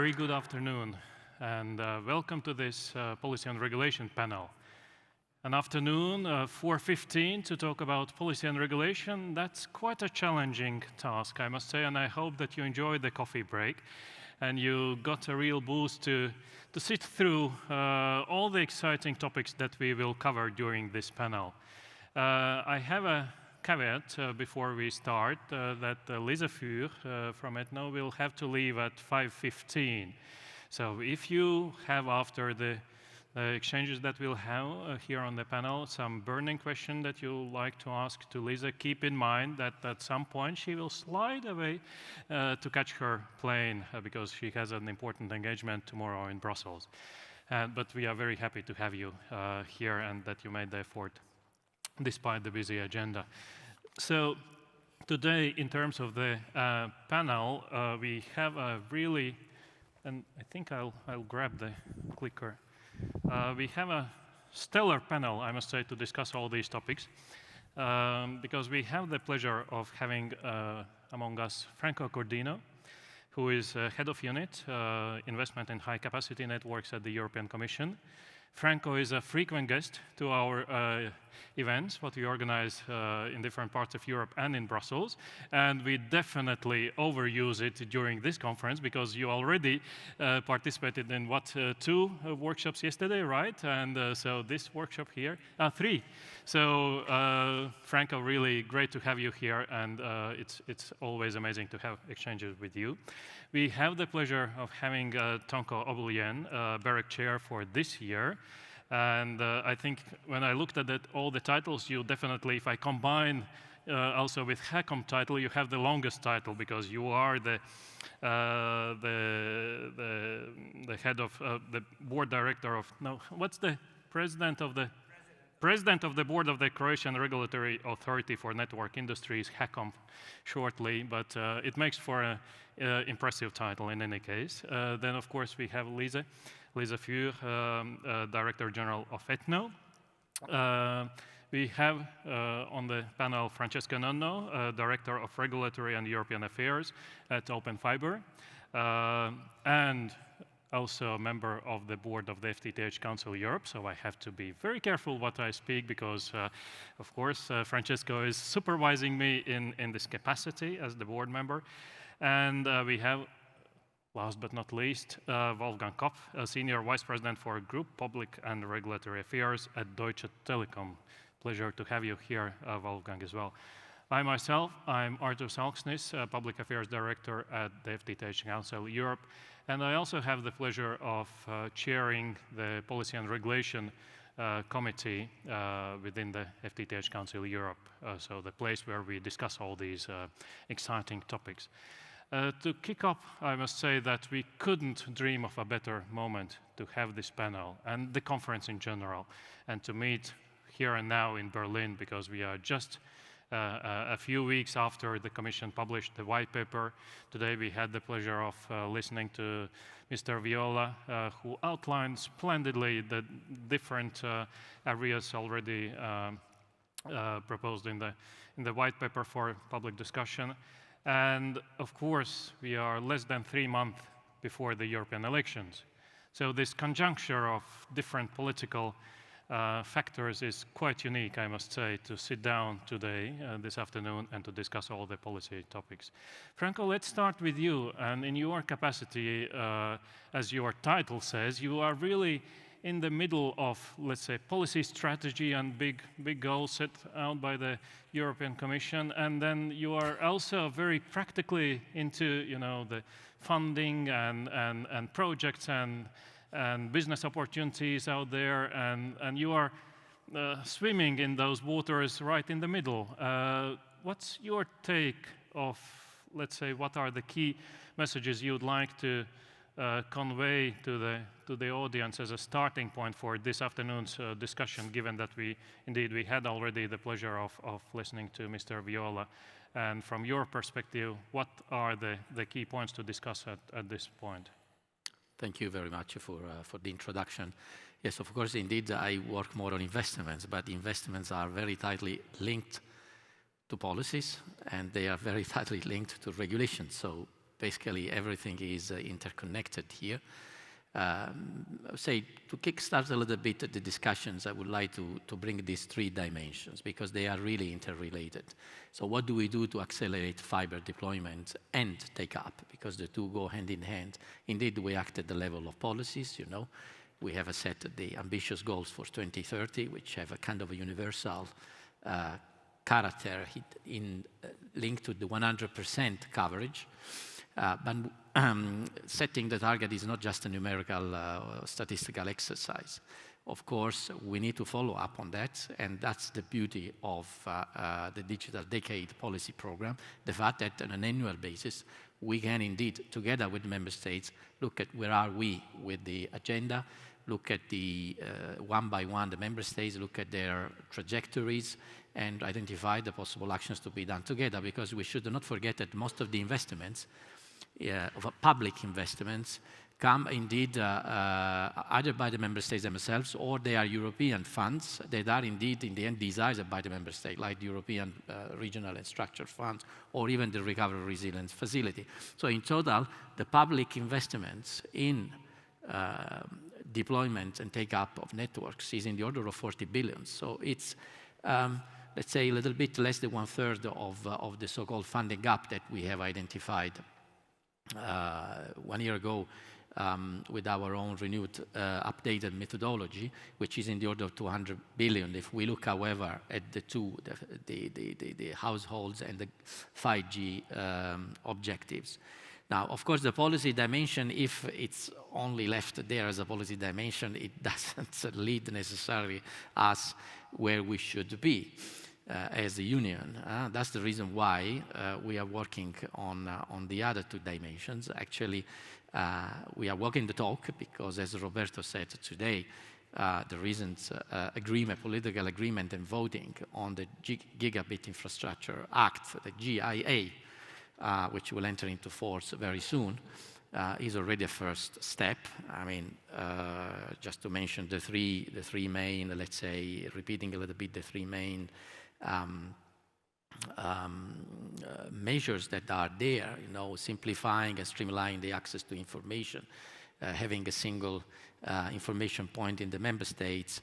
very good afternoon, and welcome to this Policy and Regulation panel. An afternoon, 4:15, to talk about policy and regulation. That's quite a challenging task, I must say, and I hope that you enjoyed the coffee break and you got a real boost to sit through all the exciting topics that we will cover during this panel. I have a caveat before we start that Lisa Fur from Etno will have to leave at 5:15. So if you have, after the exchanges that we'll have here on the panel, some burning question that you like to ask to Lisa, keep in mind that at some point she will slide away to catch her plane because she has an important engagement tomorrow in Brussels. But we are very happy to have you here and that you made the effort despite the busy agenda. So today, in terms of the panel, we have a really, and I think I'll grab the clicker. We have a stellar panel, I must say, to discuss all these topics, because we have the pleasure of having among us Franco Cordino, who is head of unit, investment in high-capacity networks at the European Commission. Franco is a frequent guest to our events, what we organize in different parts of Europe and in Brussels. And we definitely overuse it during this conference because you already participated in, two workshops yesterday, right? And so this workshop here, three. So Franco, really great to have you here, and it's always amazing to have exchanges with you. We have the pleasure of having Tonko Obulien, BEREC chair for this year. And I think when I looked at all the titles, you definitely, if I combine also with HACOM title, you have the longest title because you are the head of the board director of, no, what's the president of the? President of the Board of the Croatian Regulatory Authority for Network Industries, HACOM shortly, but it makes for an impressive title in any case. Then, of course, we have Lisa Fur, Director General of Etno. We have on the panel Francesca Nonno, Director of Regulatory and European Affairs at Open Fiber, and also a member of the board of the FTTH Council Europe, so I have to be very careful what I speak because, of course, Francesco is supervising me in this capacity as the board member. And we have, last but not least, Wolfgang Kopp, a Senior Vice President for Group Public and Regulatory Affairs at Deutsche Telekom. Pleasure to have you here, Wolfgang, as well. I myself, I'm Artur Salksnis, Public Affairs Director at the FTTH Council Europe, and I also have the pleasure of chairing the Policy and Regulation Committee within the FTTH Council Europe, so the place where we discuss all these exciting topics. To kick off, I must say that we couldn't dream of a better moment to have this panel and the conference in general, and to meet here and now in Berlin, because we are just a few weeks after the Commission published the white paper. Today we had the pleasure of listening to Mr. Viola, who outlined splendidly the different areas already proposed in the white paper for public discussion. And of course, we are less than 3 months before the European elections. So this conjuncture of different political factors is quite unique, I must say, to sit down today, this afternoon, and to discuss all the policy topics. Franco, let's start with you. And in your capacity, as your title says, you are really in the middle of, let's say, policy strategy and big goals set out by the European Commission. And then you are also very practically into, the funding and projects and business opportunities out there, and you are swimming in those waters right in the middle. What's your take of, let's say, what are the key messages you'd like to convey to the audience as a starting point for this afternoon's discussion, given that we had already the pleasure of listening to Mr. Viola? And from your perspective, what are the key points to discuss at this point? Thank you very much for the introduction. Yes, of course, indeed, I work more on investments, but investments are very tightly linked to policies, and they are very tightly linked to regulations. So basically everything is interconnected here. Say, to kickstart a little bit the discussions, I would like to bring these three dimensions because they are really interrelated. So what do we do to accelerate fiber deployment and take up? Because the two go hand in hand. Indeed, we act at the level of policies, you know. We have set the ambitious goals for 2030, which have a kind of a universal character linked to the 100% coverage. But setting the target is not just a numerical statistical exercise. Of course, we need to follow up on that, and that's the beauty of the Digital Decade Policy Program, the fact that on an annual basis, we can indeed, together with member states, look at where are we with the agenda, look at the one by one, the member states, look at their trajectories, and identify the possible actions to be done together, because we should not forget that most of the investments of public investments come indeed either by the member states themselves or they are European funds that are indeed in the end desired by the member state, like the European regional and structural funds or even the Recovery Resilience Facility. So in total, the public investments in deployment and take-up of networks is in the order of 40 billion. So it's, let's say, a little bit less than 1/3 of the so-called funding gap that we have identified 1 year ago with our own renewed, updated methodology, which is in the order of 200 billion. If we look, however, at the households and the 5G objectives. Now, of course, the policy dimension, if it's only left there as a policy dimension, it doesn't lead necessarily us where we should be. As a union. That's the reason why we are working on the other two dimensions. Actually, we are walking the talk because, as Roberto said today, the recent political agreement and voting on the Gigabit Infrastructure Act, the GIA, which will enter into force very soon, is already a first step. I mean, just to mention the three main, let's say, repeating a little bit the three main measures that are there, you know, simplifying and streamlining the access to information, having a single information point in the member states,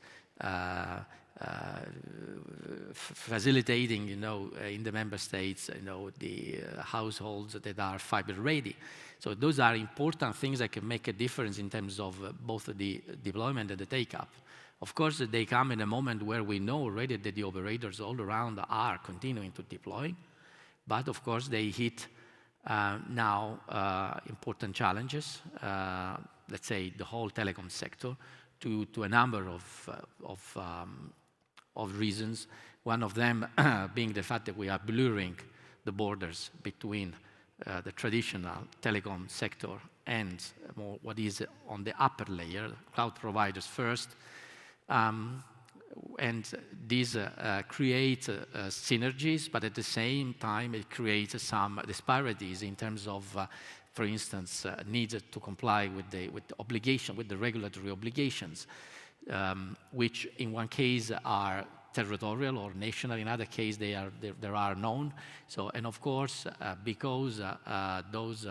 facilitating, you know, in the member states, you know, the households that are fiber ready. So those are important things that can make a difference in terms of both the deployment and the take-up. Of course, they come in a moment where we know already that the operators all around are continuing to deploy, but of course they hit now important challenges, let's say the whole telecom sector, to a number of reasons. One of them being the fact that we are blurring the borders between the traditional telecom sector and more what is on the upper layer, cloud providers first. And these create synergies, but at the same time it creates some disparities in terms of, for instance, needs to comply with the obligation, with the regulatory obligations, which in one case are territorial or national, in other case they are known. So, and of course, because those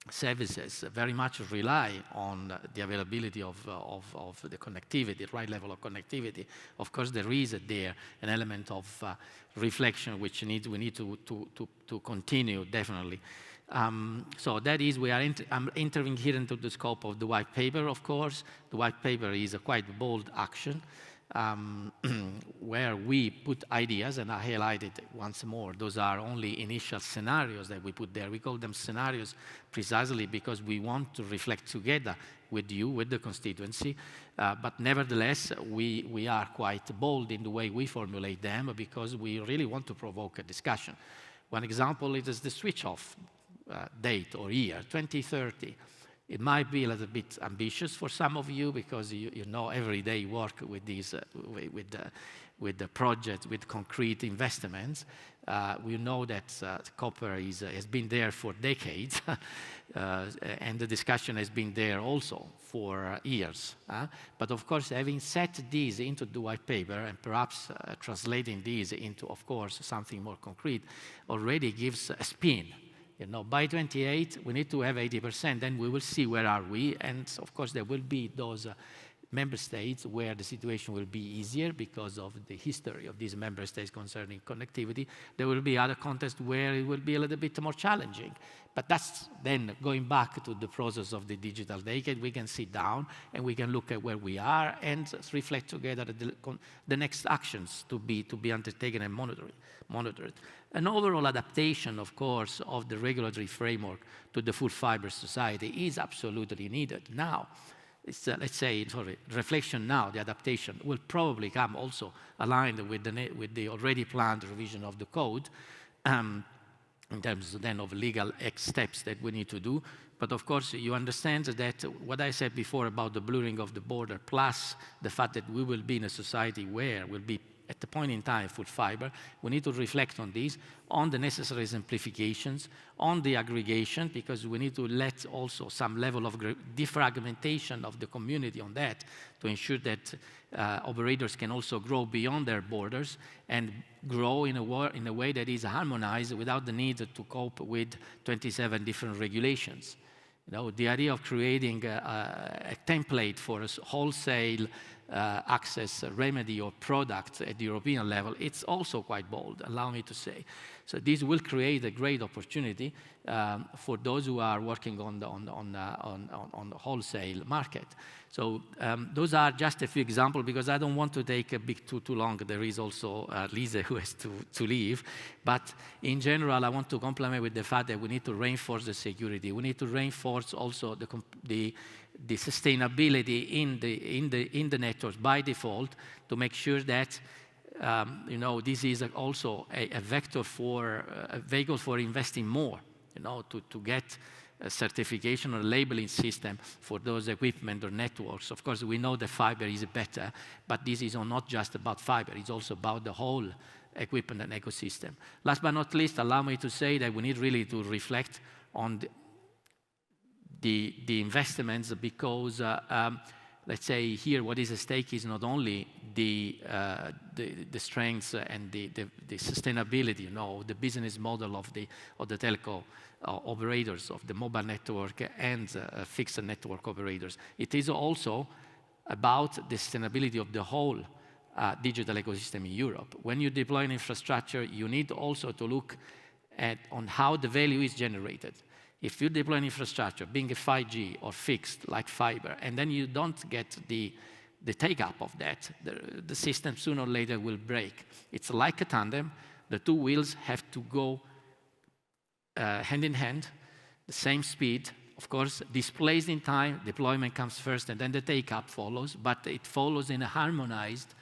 services very much rely on the availability of the connectivity, the right level of connectivity. Of course, there is there an element of reflection which we need to continue definitely. So that is, I'm entering here into the scope of the white paper. Of course, the white paper is a quite bold action. Where we put ideas, and I highlighted once more, those are only initial scenarios that we put there. We call them scenarios precisely because we want to reflect together with you, with the constituency, but nevertheless, we are quite bold in the way we formulate them because we really want to provoke a discussion. One example is the switch-off date or year, 2030. It might be a little bit ambitious for some of you because you know every day you work with these with the project, with concrete investments. We know that copper has been there for decades, and the discussion has been there also for years. But of course, having set these into the white paper and perhaps translating these into, of course, something more concrete, already gives a spin You know, by 28, we need to have 80%, then we will see where are we. And of course, there will be those member states where the situation will be easier because of the history of these member states concerning connectivity. There will be other contexts where it will be a little bit more challenging. But that's then going back to the process of the digital decade. We can sit down and we can look at where we are and reflect together the next actions to be undertaken and monitored. An overall adaptation, of course, of the regulatory framework to the full fiber society is absolutely needed now. It's, let's say, reflection now, the adaptation will probably come also aligned with the already planned revision of the code in terms then of legal steps that we need to do. But of course, you understand that what I said before about the blurring of the border, plus the fact that we will be in a society where we'll be at the point in time full fiber, we need to reflect on this, on the necessary simplifications, on the aggregation, because we need to let also some level of defragmentation of the community on that to ensure that operators can also grow beyond their borders and grow in a way that is harmonized without the need to cope with 27 different regulations. You know, the idea of creating a template for a wholesale access remedy or product at the European level, it's also quite bold, allow me to say. So this will create a great opportunity for those who are working on the wholesale market. So those are just a few examples, because I don't want to take a big too long. There is also Lisa who has to leave. But in general, I want to complement with the fact that we need to reinforce the security. We need to reinforce also the sustainability in the networks by default to make sure that you know, this is also a vector for a vehicle for investing more, you know, to get a certification or labeling system for those equipment or networks. Of course, we know that fiber is better, but this is not just about fiber, it's also about the whole equipment and ecosystem. Last but not least, allow me to say that we need really to reflect on the investments, because let's say here what is at stake is not only the strengths and the sustainability, you know, the business model of the telco operators, of the mobile network and fixed network operators. It is also about the sustainability of the whole digital ecosystem in Europe. When you deploy an infrastructure, you need also to look on how the value is generated. If you deploy an infrastructure, being a 5G or fixed like fiber, and then you don't get the take-up of that, the system sooner or later will break. It's like a tandem. The two wheels have to go hand in hand, the same speed. Of course, displaced in time, deployment comes first, and then the take-up follows, but it follows in a harmonized,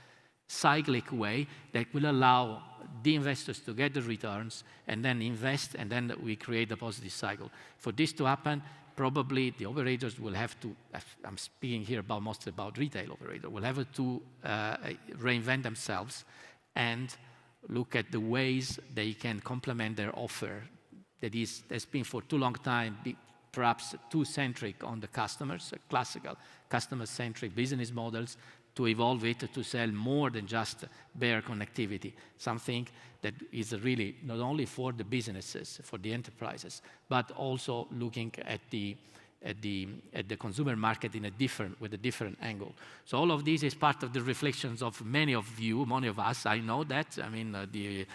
cyclic way that will allow the investors to get the returns and then invest, and then we create a positive cycle. For this to happen, probably the operators will have to, I'm speaking here mostly about retail operators, will have to reinvent themselves and look at the ways they can complement their offer that's been for too long time perhaps too centric on the customers, classical customer-centric business models, to evolve it to sell more than just bare connectivity, something that is really not only for the businesses, for the enterprises, but also looking at the consumer market with a different angle. So all of this is part of the reflections of many of you, many of us. I know that. I mean, the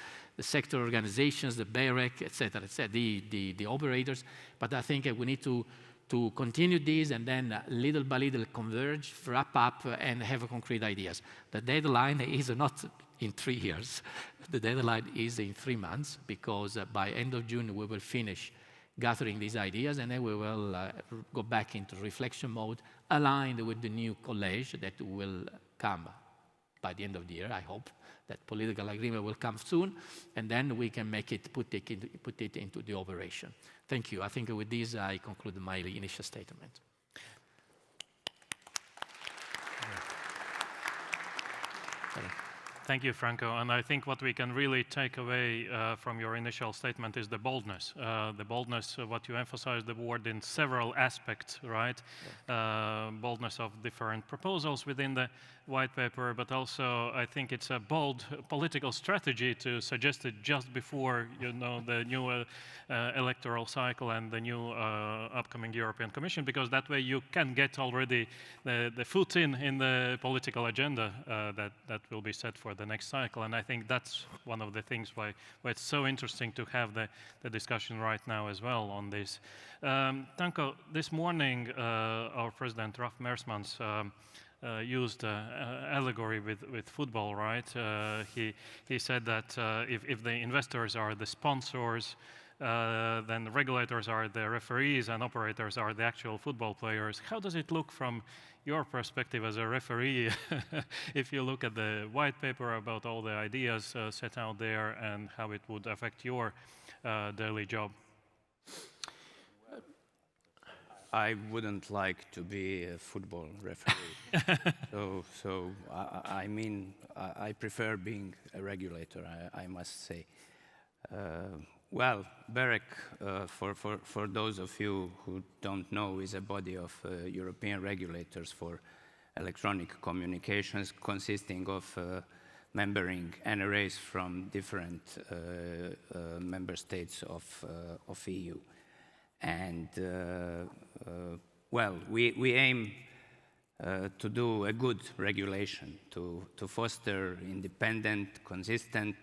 sector organizations, the BEREC, et cetera, the operators. But I think we need to continue this and then little by little converge, wrap up, and have concrete ideas. The deadline is not in 3 years. The deadline is in 3 months, because by end of June we will finish gathering these ideas, and then we will go back into reflection mode, aligned with the new college that will come by the end of the year, I hope. That political agreement will come soon, and then we can put it into the operation. Thank you. I think with this, I conclude my initial statement. Thank you, Franco. And I think what we can really take away from your initial statement is the boldness. What you emphasized the word in several aspects, right? Yeah. Boldness of different proposals within the white paper, but also I think it's a bold political strategy to suggest it just before, you know, the new electoral cycle and the new upcoming European Commission, because that way you can get already the foot in the political agenda that will be set for the next cycle. And I think that's one of the things why it's so interesting to have the discussion right now as well on this. Tanko, this morning our President Ralf Mersmans used allegory with football, right? He said that if the investors are the sponsors, then the regulators are the referees and operators are the actual football players. How does it look from your perspective as a referee if you look at the white paper about all the ideas set out there and how it would affect your daily job? I wouldn't like to be a football referee. I mean, I prefer being a regulator, I must say. Well, BEREC, for those of you who don't know, is a body of European regulators for electronic communications consisting of membering NRAs from different member states of EU. And, well, we aim to do a good regulation, to foster independent, consistent,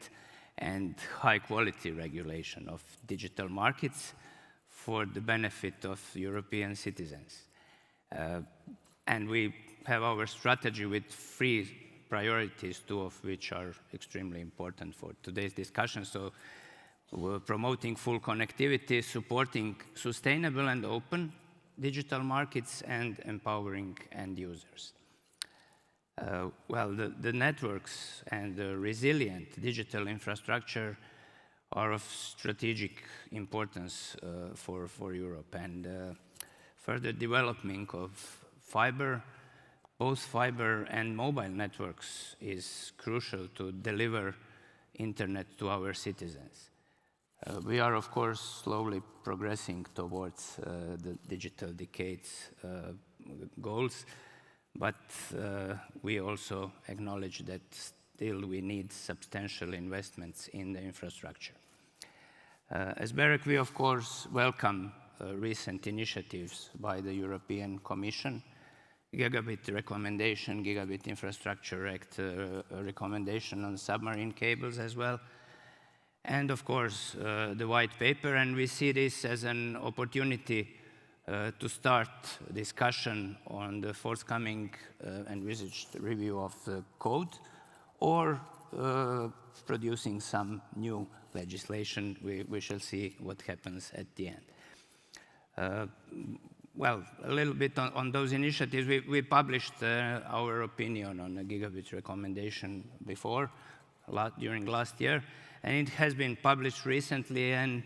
and high-quality regulation of digital markets for the benefit of European citizens. And we have our strategy with 3 priorities, 2 of which are extremely important for today's discussion. So we're promoting full connectivity, supporting sustainable and open digital markets, and empowering end users. Well, the networks and the resilient digital infrastructure are of strategic importance for Europe, and further development of fiber, both fiber and mobile networks, is crucial to deliver internet to our citizens. We are, of course, slowly progressing towards the digital decade's goals, but we also acknowledge that still we need substantial investments in the infrastructure. As BEREC, we of course welcome recent initiatives by the European Commission, Gigabit Recommendation, Gigabit Infrastructure Act recommendation on submarine cables as well, and of course the white paper, and we see this as an opportunity to start discussion on the forthcoming envisaged review of the code, or producing some new legislation. We shall see what happens at the end. Well, a little bit on those initiatives. We published our opinion on the Gigabit recommendation before, during last year, and it has been published recently, and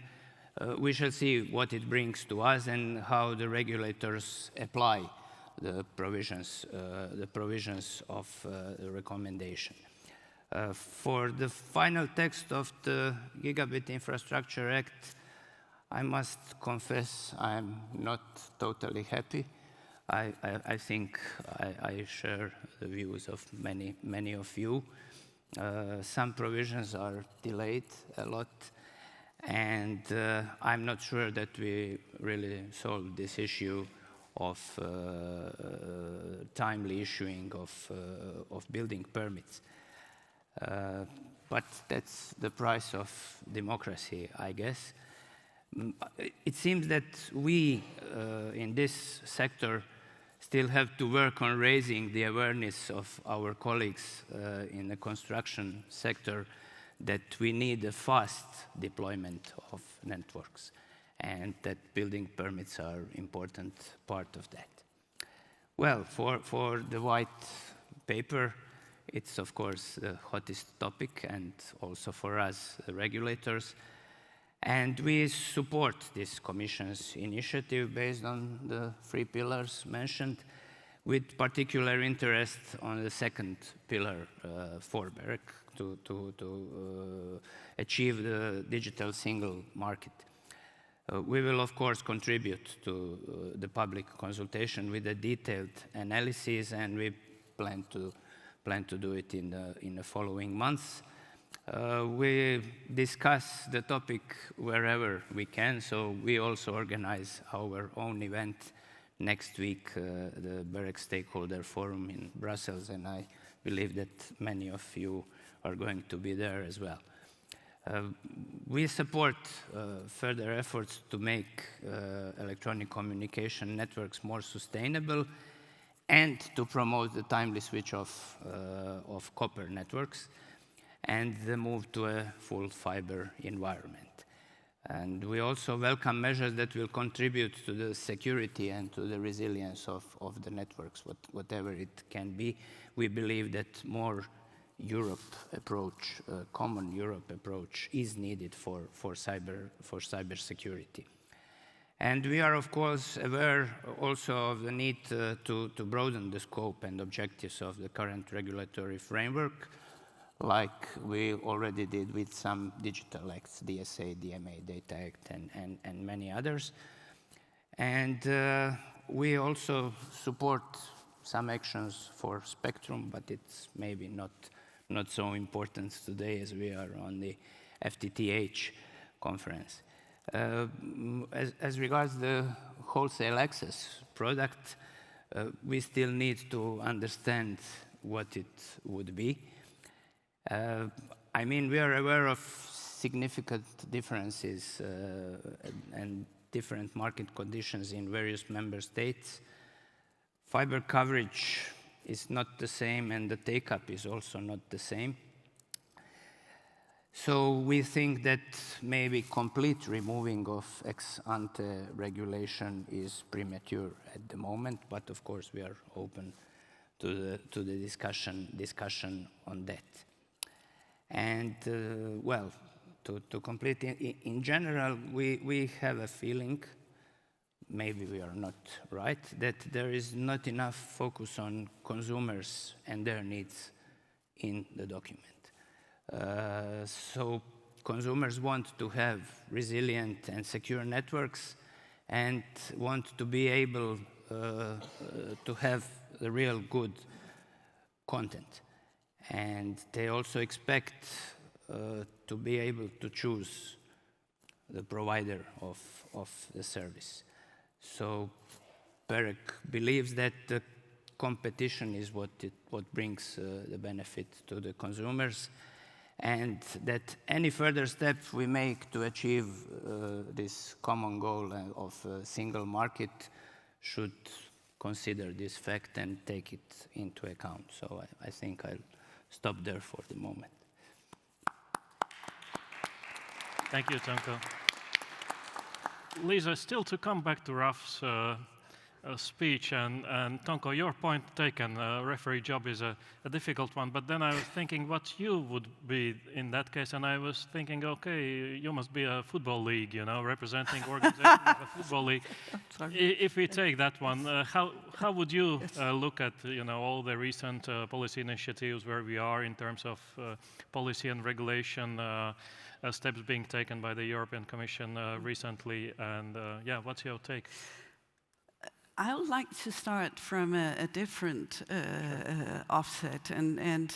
we shall see what it brings to us and how the regulators apply the provisions of the recommendation. For the final text of the Gigabit Infrastructure Act, I must confess I'm not totally happy. I think I share the views of many of you. Some provisions are delayed a lot, and I'm not sure that we really solved this issue of timely issuing of building permits. But that's the price of democracy, I guess. It seems that we in this sector still have to work on raising the awareness of our colleagues in the construction sector that we need a fast deployment of networks, and that building permits are an important part of that. Well, for the white paper, it's of course the hottest topic, and also for us, the regulators. And we support this Commission's initiative based on the 3 pillars mentioned. with particular interest on the second pillar for BEREC to achieve the digital single market. We will, of course, contribute to the public consultation with a detailed analysis, and we plan to do it in the following months. We discuss the topic wherever we can, so we also organize our own event next week, the BEREC Stakeholder Forum in Brussels, and I believe that many of you are going to be there as well. We support further efforts to make electronic communication networks more sustainable and to promote the timely switch off of copper networks and the move to a full fiber environment. And we also welcome measures that will contribute to the security and to the resilience of the networks, whatever it can be. We believe that more Europe approach, common Europe approach is needed for cyber security. And we are, of course, aware also of the need to broaden the scope and objectives of the current regulatory framework, like we already did with some digital acts, DSA, DMA, Data Act, and many others. And we also support some actions for spectrum, but it's maybe not so important today as we are on the FTTH conference. As regards the wholesale access product, we still need to understand what it would be. I mean, we are aware of significant differences and different market conditions in various member states. Fiber coverage is not the same, and the take-up is also not the same. So we think that maybe complete removing of ex-ante regulation is premature at the moment, but of course we are open to the discussion on that. And well, to complete, in general, we have a feeling, maybe we are not right, that there is not enough focus on consumers and their needs in the document. So consumers want to have resilient and secure networks and want to be able to have the real good content. And they also expect to be able to choose the provider of the service. So BEREC believes that the competition is what brings the benefit to the consumers, and that any further steps we make to achieve this common goal of a single market should consider this fact and take it into account. So I think I'll stop there for the moment. Thank you, Tonko. Lisa, still to come back to Raf's speech, and Tonko, your point taken, referee job is a difficult one, but then I was thinking what you would be in that case, and I was thinking, okay, you must be a football league, you know, representing organization of a football league. If we take that one, how would you look at, you know, all the recent policy initiatives where we are in terms of policy and regulation steps being taken by the European Commission recently, and yeah, what's your take? I would like to start from a different offset, and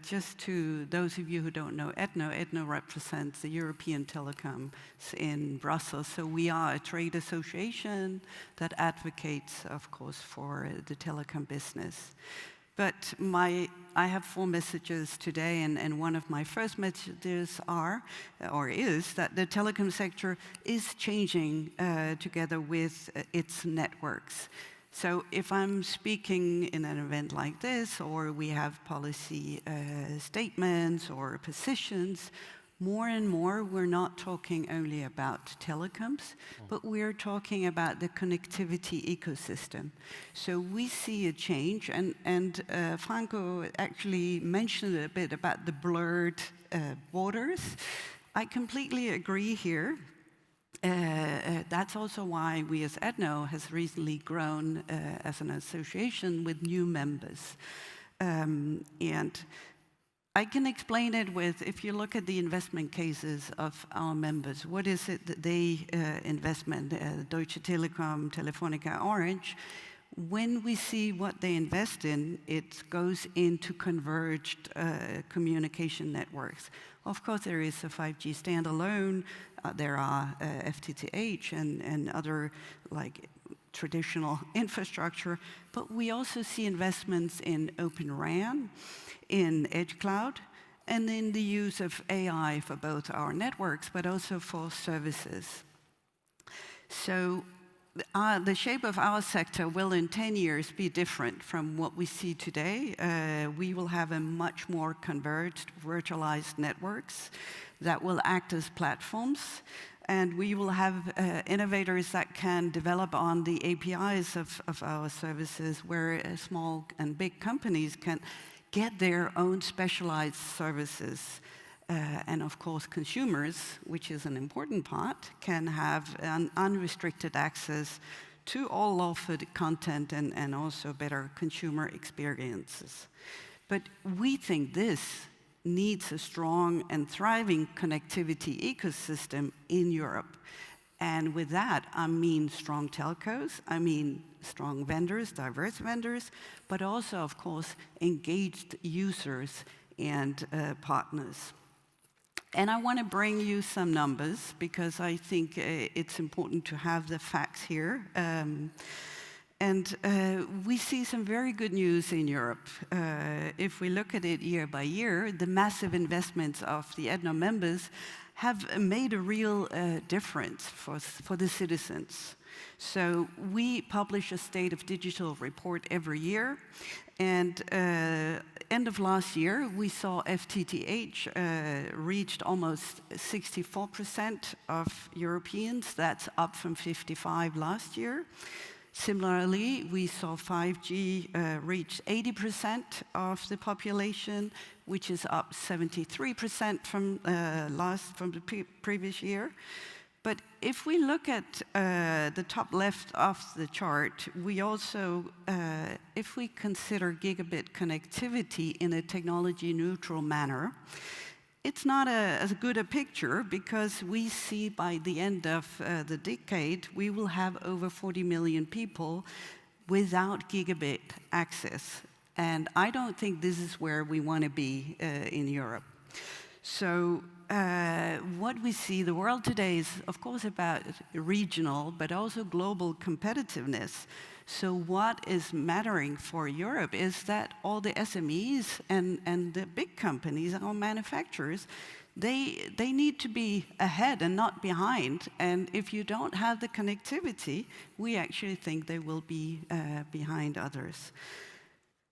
just to those of you who don't know ETNO represents the European telecoms in Brussels. So we are a trade association that advocates, of course, for the telecom business. But I have 4 messages today, and one of my first messages is that the telecom sector is changing together with its networks. So if I'm speaking in an event like this, or we have policy statements or positions, more and more, we're not talking only about telecoms, but we're talking about the connectivity ecosystem. So we see a change, and Franco actually mentioned a bit about the blurred borders. I completely agree here. That's also why we as ETNO has recently grown as an association with new members. And I can explain it with, if you look at the investment cases of our members, what is it that they investment, Deutsche Telekom, Telefonica, Orange, when we see what they invest in, it goes into converged communication networks. Of course, there is a 5G standalone, there are FTTH and other like traditional infrastructure, but we also see investments in Open RAN, in edge cloud, and in the use of AI for both our networks, but also for services. So the shape of our sector will in 10 years be different from what we see today. We will have a much more converged, virtualized networks that will act as platforms. And we will have innovators that can develop on the APIs of our services, where small and big companies can get their own specialized services. And of course, consumers, which is an important part, can have an unrestricted access to all offered content and also better consumer experiences. But we think this needs a strong and thriving connectivity ecosystem in Europe. And with that, I mean strong telcos, I mean strong vendors, diverse vendors, but also, of course, engaged users and partners. And I want to bring you some numbers, because I think it's important to have the facts here. We see some very good news in Europe. If we look at it year by year, the massive investments of the ETNO members have made a real difference for the citizens. So we publish a State of Digital report every year, and end of last year, we saw FTTH reached almost 64% of Europeans. That's up from 55 last year. Similarly, we saw 5G reach 80% of the population, which is up 73% from the previous year. But if we look at the top left of the chart, we also, if we consider gigabit connectivity in a technology-neutral manner, it's not as good a picture, because we see by the end of the decade, we will have over 40 million people without gigabit access. And I don't think this is where we want to be in Europe. So what we see, the world today is, of course, about regional, but also global competitiveness. So what is mattering for Europe is that all the SMEs and the big companies, our manufacturers, they need to be ahead and not behind. And if you don't have the connectivity, we actually think they will be behind others.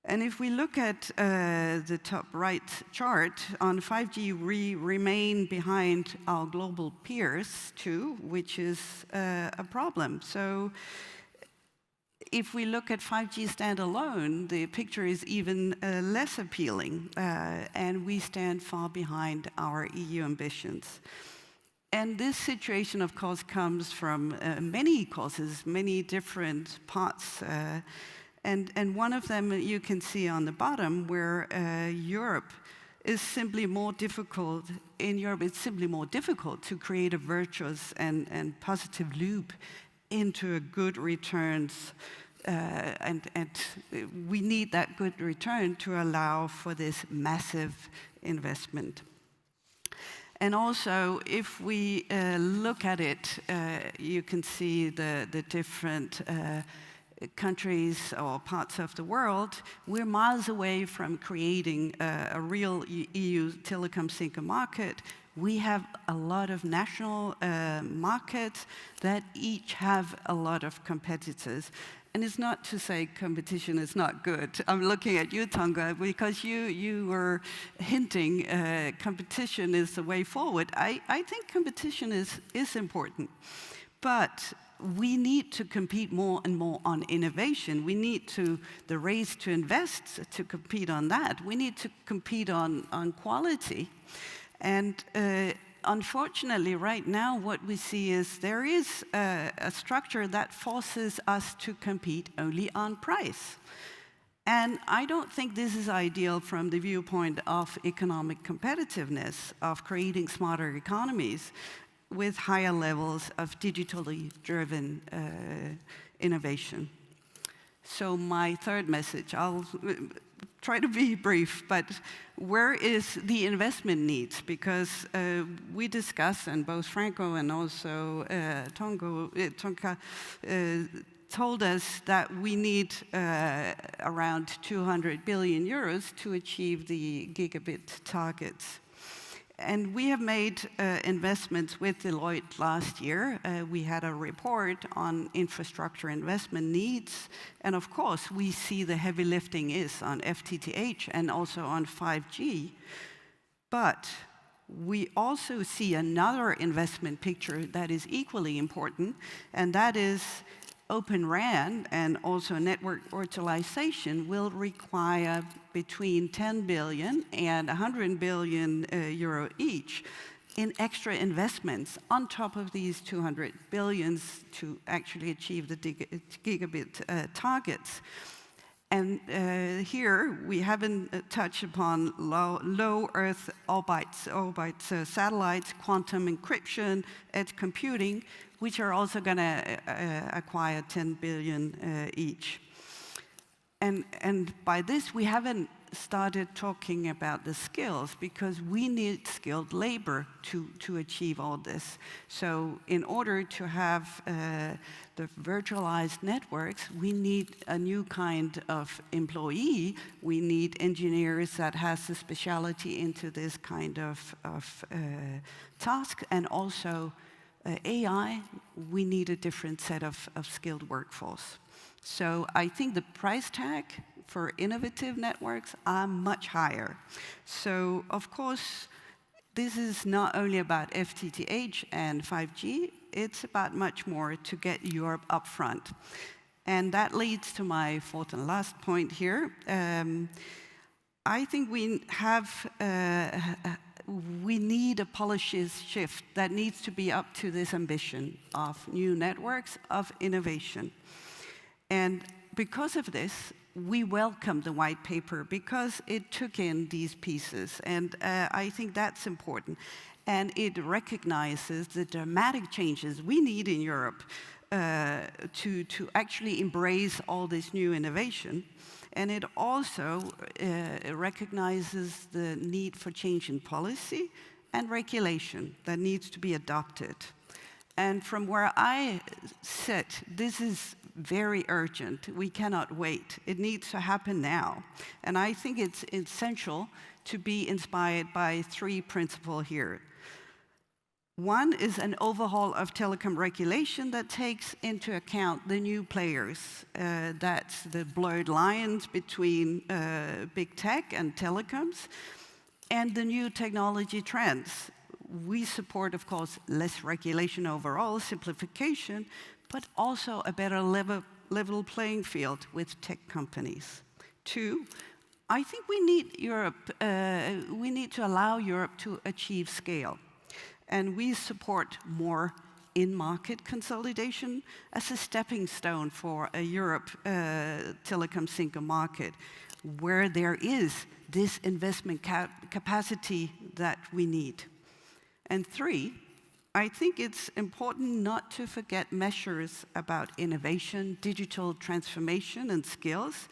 And if we look at the top right chart, on 5G, we remain behind our global peers too, which is a problem. So if we look at 5G standalone, the picture is even less appealing, and we stand far behind our EU ambitions. And this situation, of course, comes from many causes, many different parts. And one of them you can see on the bottom, where Europe is simply more difficult. In Europe, it's simply more difficult to create a virtuous and positive loop into a good returns. And we need that good return to allow for this massive investment. And also, if we look at it, you can see the different countries or parts of the world. We're miles away from creating a real EU telecom single market. We have a lot of national markets that each have a lot of competitors. And it's not to say competition is not good. I'm looking at you, Tonga, because you were hinting competition is the way forward. I think competition is important. But we need to compete more and more on innovation. We need the race to invest to compete on that. We need to compete on quality. And unfortunately, right now, what we see is there is a structure that forces us to compete only on price. And I don't think this is ideal from the viewpoint of economic competitiveness, of creating smarter economies with higher levels of digitally driven innovation. So my third message, I'll try to be brief, but where is the investment needs? Because we discussed, and both Franco and also Tonka told us that we need around 200 billion euros to achieve the gigabit targets. And we have made investments with Deloitte last year. We had a report on infrastructure investment needs. And of course, we see the heavy lifting is on FTTH and also on 5G. But we also see another investment picture that is equally important, and that is Open RAN and also network virtualization will require between 10 billion and 100 billion euro each in extra investments on top of these 200 billions to actually achieve the gigabit targets. And here we haven't touched upon low Earth orbit satellites, quantum encryption, edge computing, which are also going to acquire 10 billion each. And by this, we haven't started talking about the skills, because we need skilled labor to achieve all this. So in order to have the virtualized networks, we need a new kind of employee. We need engineers that has the specialty into this kind of task, and also AI, we need a different set of skilled workforce. So I think the price tag for innovative networks are much higher. So of course, this is not only about FTTH and 5G, it's about much more to get Europe up front. And that leads to my fourth and last point here. I think we need a policy shift that needs to be up to this ambition of new networks, of innovation. And because of this, we welcome the white paper because it took in these pieces. And I think that's important. And it recognizes the dramatic changes we need in Europe to actually embrace all this new innovation. And it also recognizes the need for change in policy and regulation that needs to be adopted. And from where I sit, this is very urgent. We cannot wait. It needs to happen now. And I think it's essential to be inspired by three principles here. One is an overhaul of telecom regulation that takes into account the new players. That's the blurred lines between big tech and telecoms, and the new technology trends. We support, of course, less regulation overall, simplification, but also a better level playing field with tech companies. Two, I think we need to allow Europe to achieve scale. And we support more in-market consolidation as a stepping stone for a Europe telecom single market, where there is this investment capacity that we need. And three, I think it's important not to forget measures about innovation, digital transformation, and skills.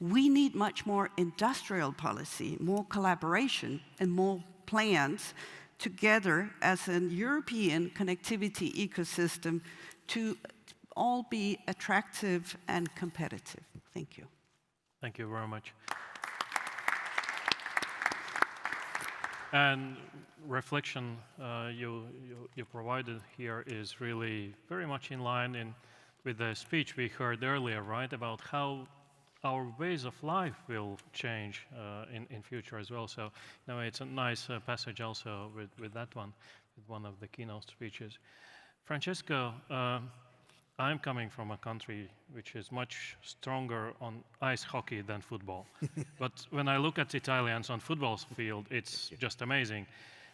We need much more industrial policy, more collaboration, and more plans together as a European connectivity ecosystem to all be attractive and competitive. Thank you. Thank you very much. And reflection you provided here is really very much in line with the speech we heard earlier, right, about how our ways of life will change in future as well. So, you know, it's a nice passage also with that one, with one of the keynote speeches. Francesco, I'm coming from a country which is much stronger on ice hockey than football. But when I look at Italians on football field, it's just amazing.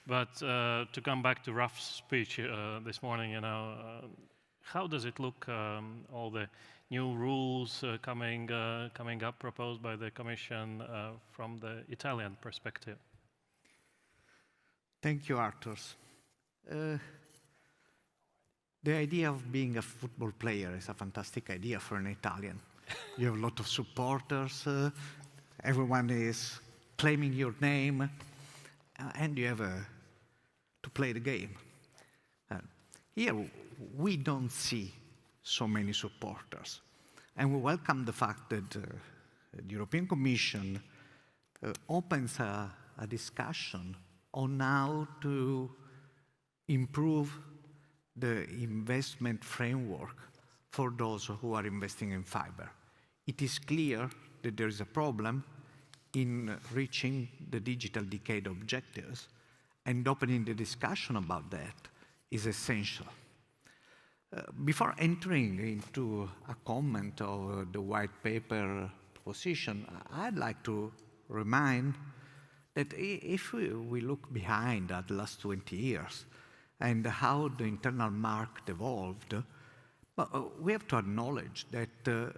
But to come back to Raf's speech this morning, you know, how does it look, all the new rules coming up proposed by the Commission from the Italian perspective? Thank you, Arthur. The idea of being a football player is a fantastic idea for an Italian. You have a lot of supporters, everyone is claiming your name, and you have to play the game. Here, we don't see so many supporters. And we welcome the fact that the European Commission opens a discussion on how to improve the investment framework for those who are investing in fiber. It is clear that there is a problem in reaching the digital decade objectives, and opening the discussion about that is essential. Before entering into a comment of the white paper position, I'd like to remind that if we look behind at the last 20 years and how the internal market evolved, we have to acknowledge that the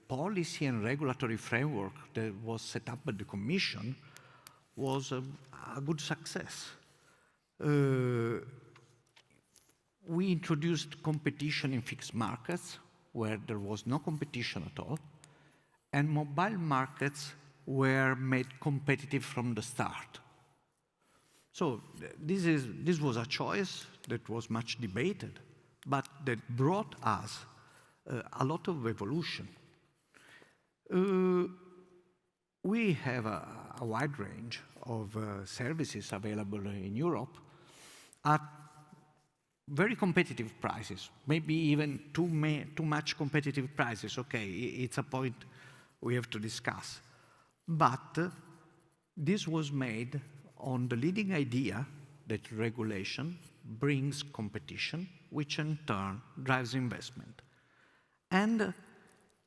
policy and regulatory framework that was set up by the Commission was a good success. We introduced competition in fixed markets where there was no competition at all, and mobile markets were made competitive from the start. So this was a choice that was much debated, but that brought us a lot of evolution. We have a wide range of services available in Europe at very competitive prices, maybe even too much competitive prices. Okay, it's a point we have to discuss. But this was made on the leading idea that regulation brings competition, which in turn drives investment. And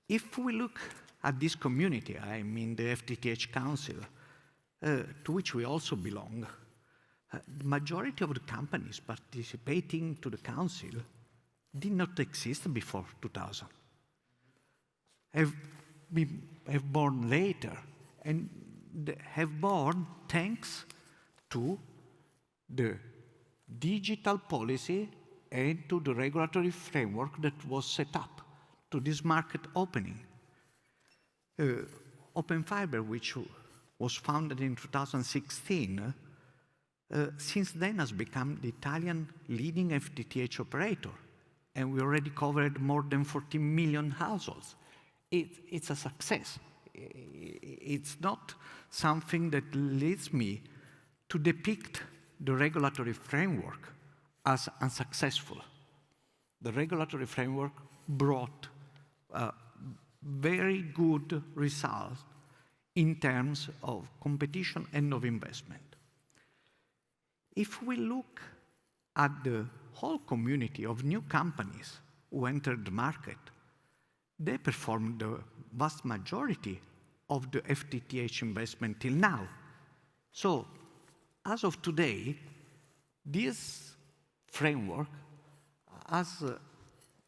if we look at this community, I mean the FTTH Council, to which we also belong, the majority of the companies participating to the Council did not exist before 2000. Have born later, and have born thanks to the digital policy and to the regulatory framework that was set up to this market opening. Open Fiber, which was founded in 2016, since then has become the Italian leading FTTH operator, and we already covered more than 40 million households. It's a success. It's not something that leads me to depict the regulatory framework as unsuccessful. The regulatory framework brought very good results in terms of competition and of investment. If we look at the whole community of new companies who entered the market, they performed the vast majority of the FTTH investment till now. So, as of today, this framework has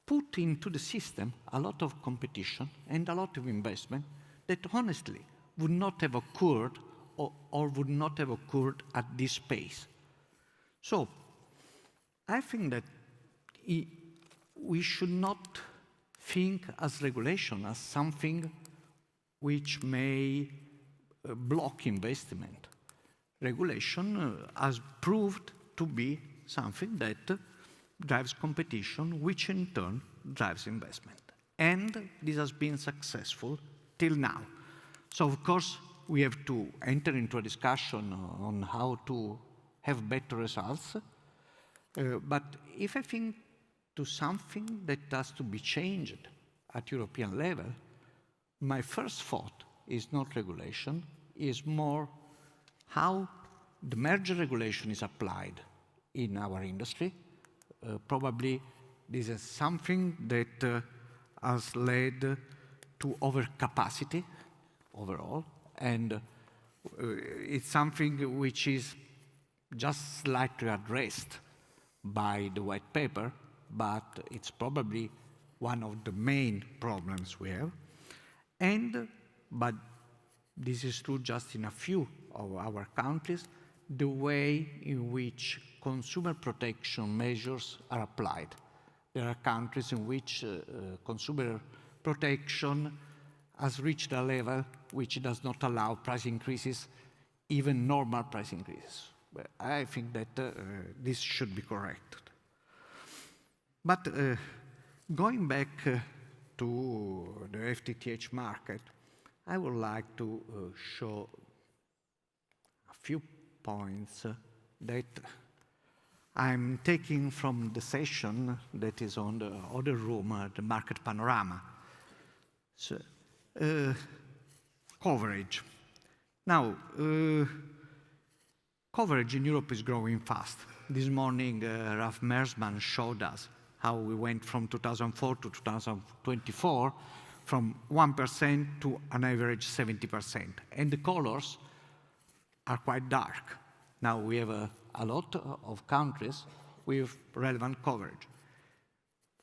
put into the system a lot of competition and a lot of investment that honestly would not have occurred or would not have occurred at this pace. So, I think that we should not think as regulation as something which may block investment. Regulation has proved to be something that drives competition, which in turn drives investment. And this has been successful till now. So, of course, we have to enter into a discussion on how to have better results. But if I think to something that has to be changed at European level, my first thought is not regulation, is more how the merger regulation is applied in our industry. Probably this is something that has led to overcapacity overall, and it's something which is just slightly addressed by the white paper, but it's probably one of the main problems we have. But this is true just in a few of our countries, the way in which consumer protection measures are applied. There are countries in which consumer protection has reached a level which does not allow price increases, even normal price increases. I think that this should be corrected. But going back to the FTTH market, I would like to show a few points that I'm taking from the session that is on the other room, the market panorama. So, coverage. Now, coverage in Europe is growing fast. This morning, Ralf Mersman showed us how we went from 2004 to 2024, from 1% to an average 70%. And the colors are quite dark. Now we have a lot of countries with relevant coverage.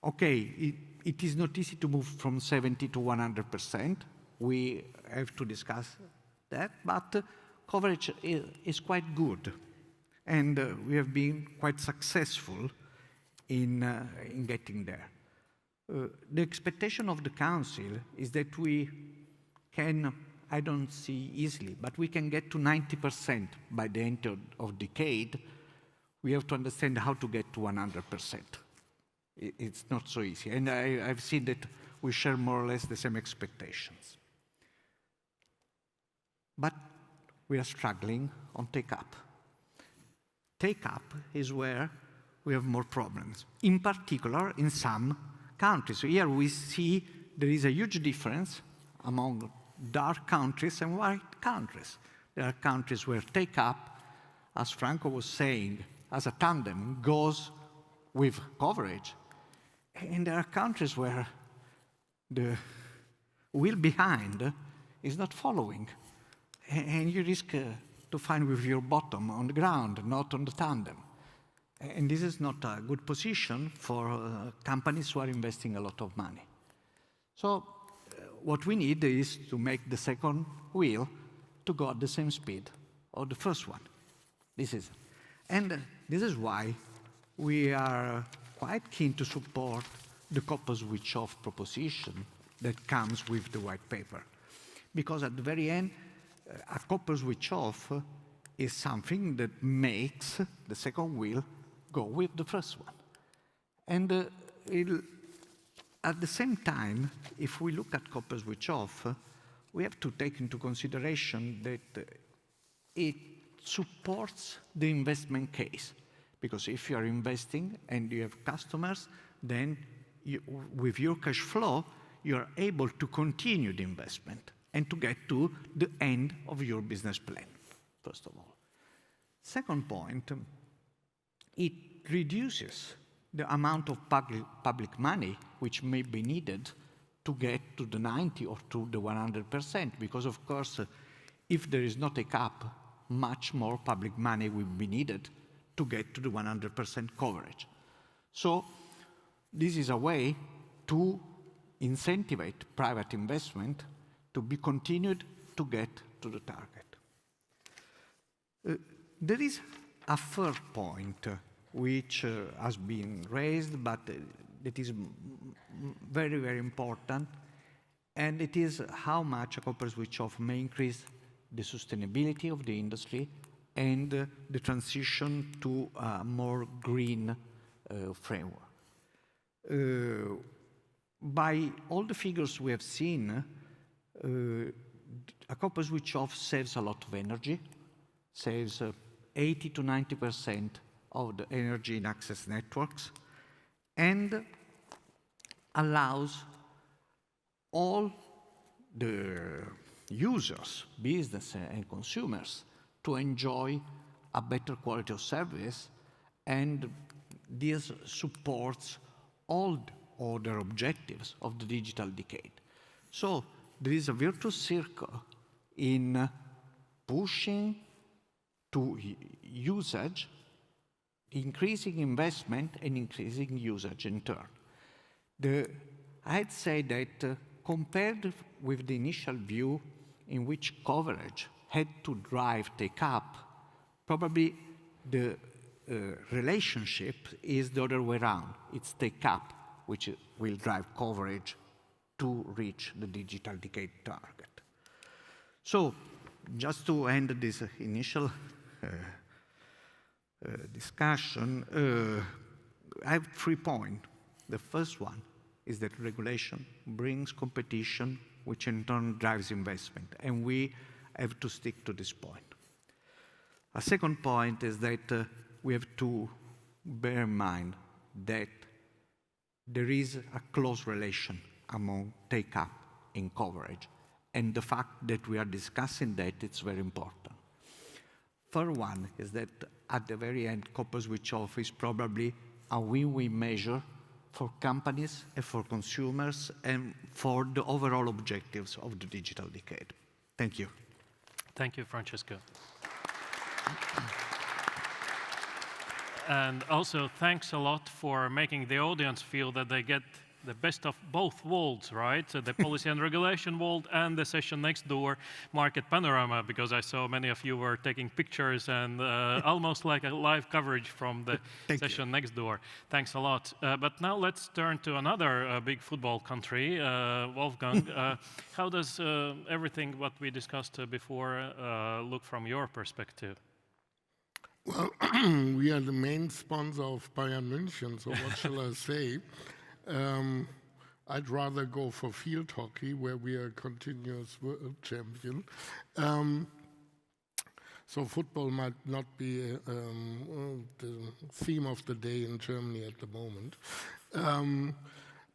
Okay, it is not easy to move from 70 to 100%. We have to discuss that, but coverage is quite good. And we have been quite successful in getting there. The expectation of the Council is that we can, I don't see easily, but we can get to 90% by the end of decade. We have to understand how to get to 100%. It's not so easy. And I've seen that we share more or less the same expectations. But we are struggling on take-up. Take-up is where we have more problems, in particular in some countries. So here we see there is a huge difference among dark countries and white countries. There are countries where take-up, as Franco was saying, as a tandem, goes with coverage. And there are countries where the wheel behind is not following. And you risk to find with your bottom on the ground, not on the tandem. And this is not a good position for companies who are investing a lot of money. So what we need is to make the second wheel to go at the same speed of the first one. This is why we are quite keen to support the copper switch off proposition that comes with the white paper. Because at the very end, a copper switch off is something that makes the second wheel go with the first one. And at the same time, if we look at copper switch off, we have to take into consideration that it supports the investment case. Because if you are investing and you have customers, then with your cash flow, you are able to continue the investment and to get to the end of your business plan, first of all. Second point, it reduces the amount of public money which may be needed to get to the 90 or to the 100%, because of course, if there is not a cap, much more public money will be needed to get to the 100% coverage. So this is a way to incentivize private investment to be continued to get to the target. There is a third point which has been raised, but it is very, very important, and it is how much a copper switch off may increase the sustainability of the industry and the transition to a more green framework. By all the figures we have seen, a copper switch off saves a lot of energy, saves 80 to 90% of the energy in access networks, and allows all the users, business and consumers, to enjoy a better quality of service, and this supports all the other objectives of the digital decade. So there is a virtuous circle in pushing to usage, increasing investment and increasing usage in turn. I'd say that compared with the initial view in which coverage had to drive take-up, probably the relationship is the other way around. It's take-up which will drive coverage to reach the digital decade target. So, just to end this initial discussion, I have 3 points. The first one is that regulation brings competition, which in turn drives investment, and we have to stick to this point. A second point is that we have to bear in mind that there is a close relation among take-up and coverage, and the fact that we are discussing that, it's very important. Third one is that at the very end, copper switch off is probably a win-win measure for companies and for consumers and for the overall objectives of the digital decade. Thank you. Thank you, Francesco. And also, thanks a lot for making the audience feel that they get the best of both worlds, right? So the policy and regulation world and the session next door, market panorama, because I saw many of you were taking pictures and almost like a live coverage from the session next door. Thanks a lot. But now let's turn to another big football country, Wolfgang. How does everything what we discussed before look from your perspective? Well, we are the main sponsor of Bayern München, so what shall I say? I'd rather go for field hockey, where we are a continuous world champion. So football might not be the theme of the day in Germany at the moment.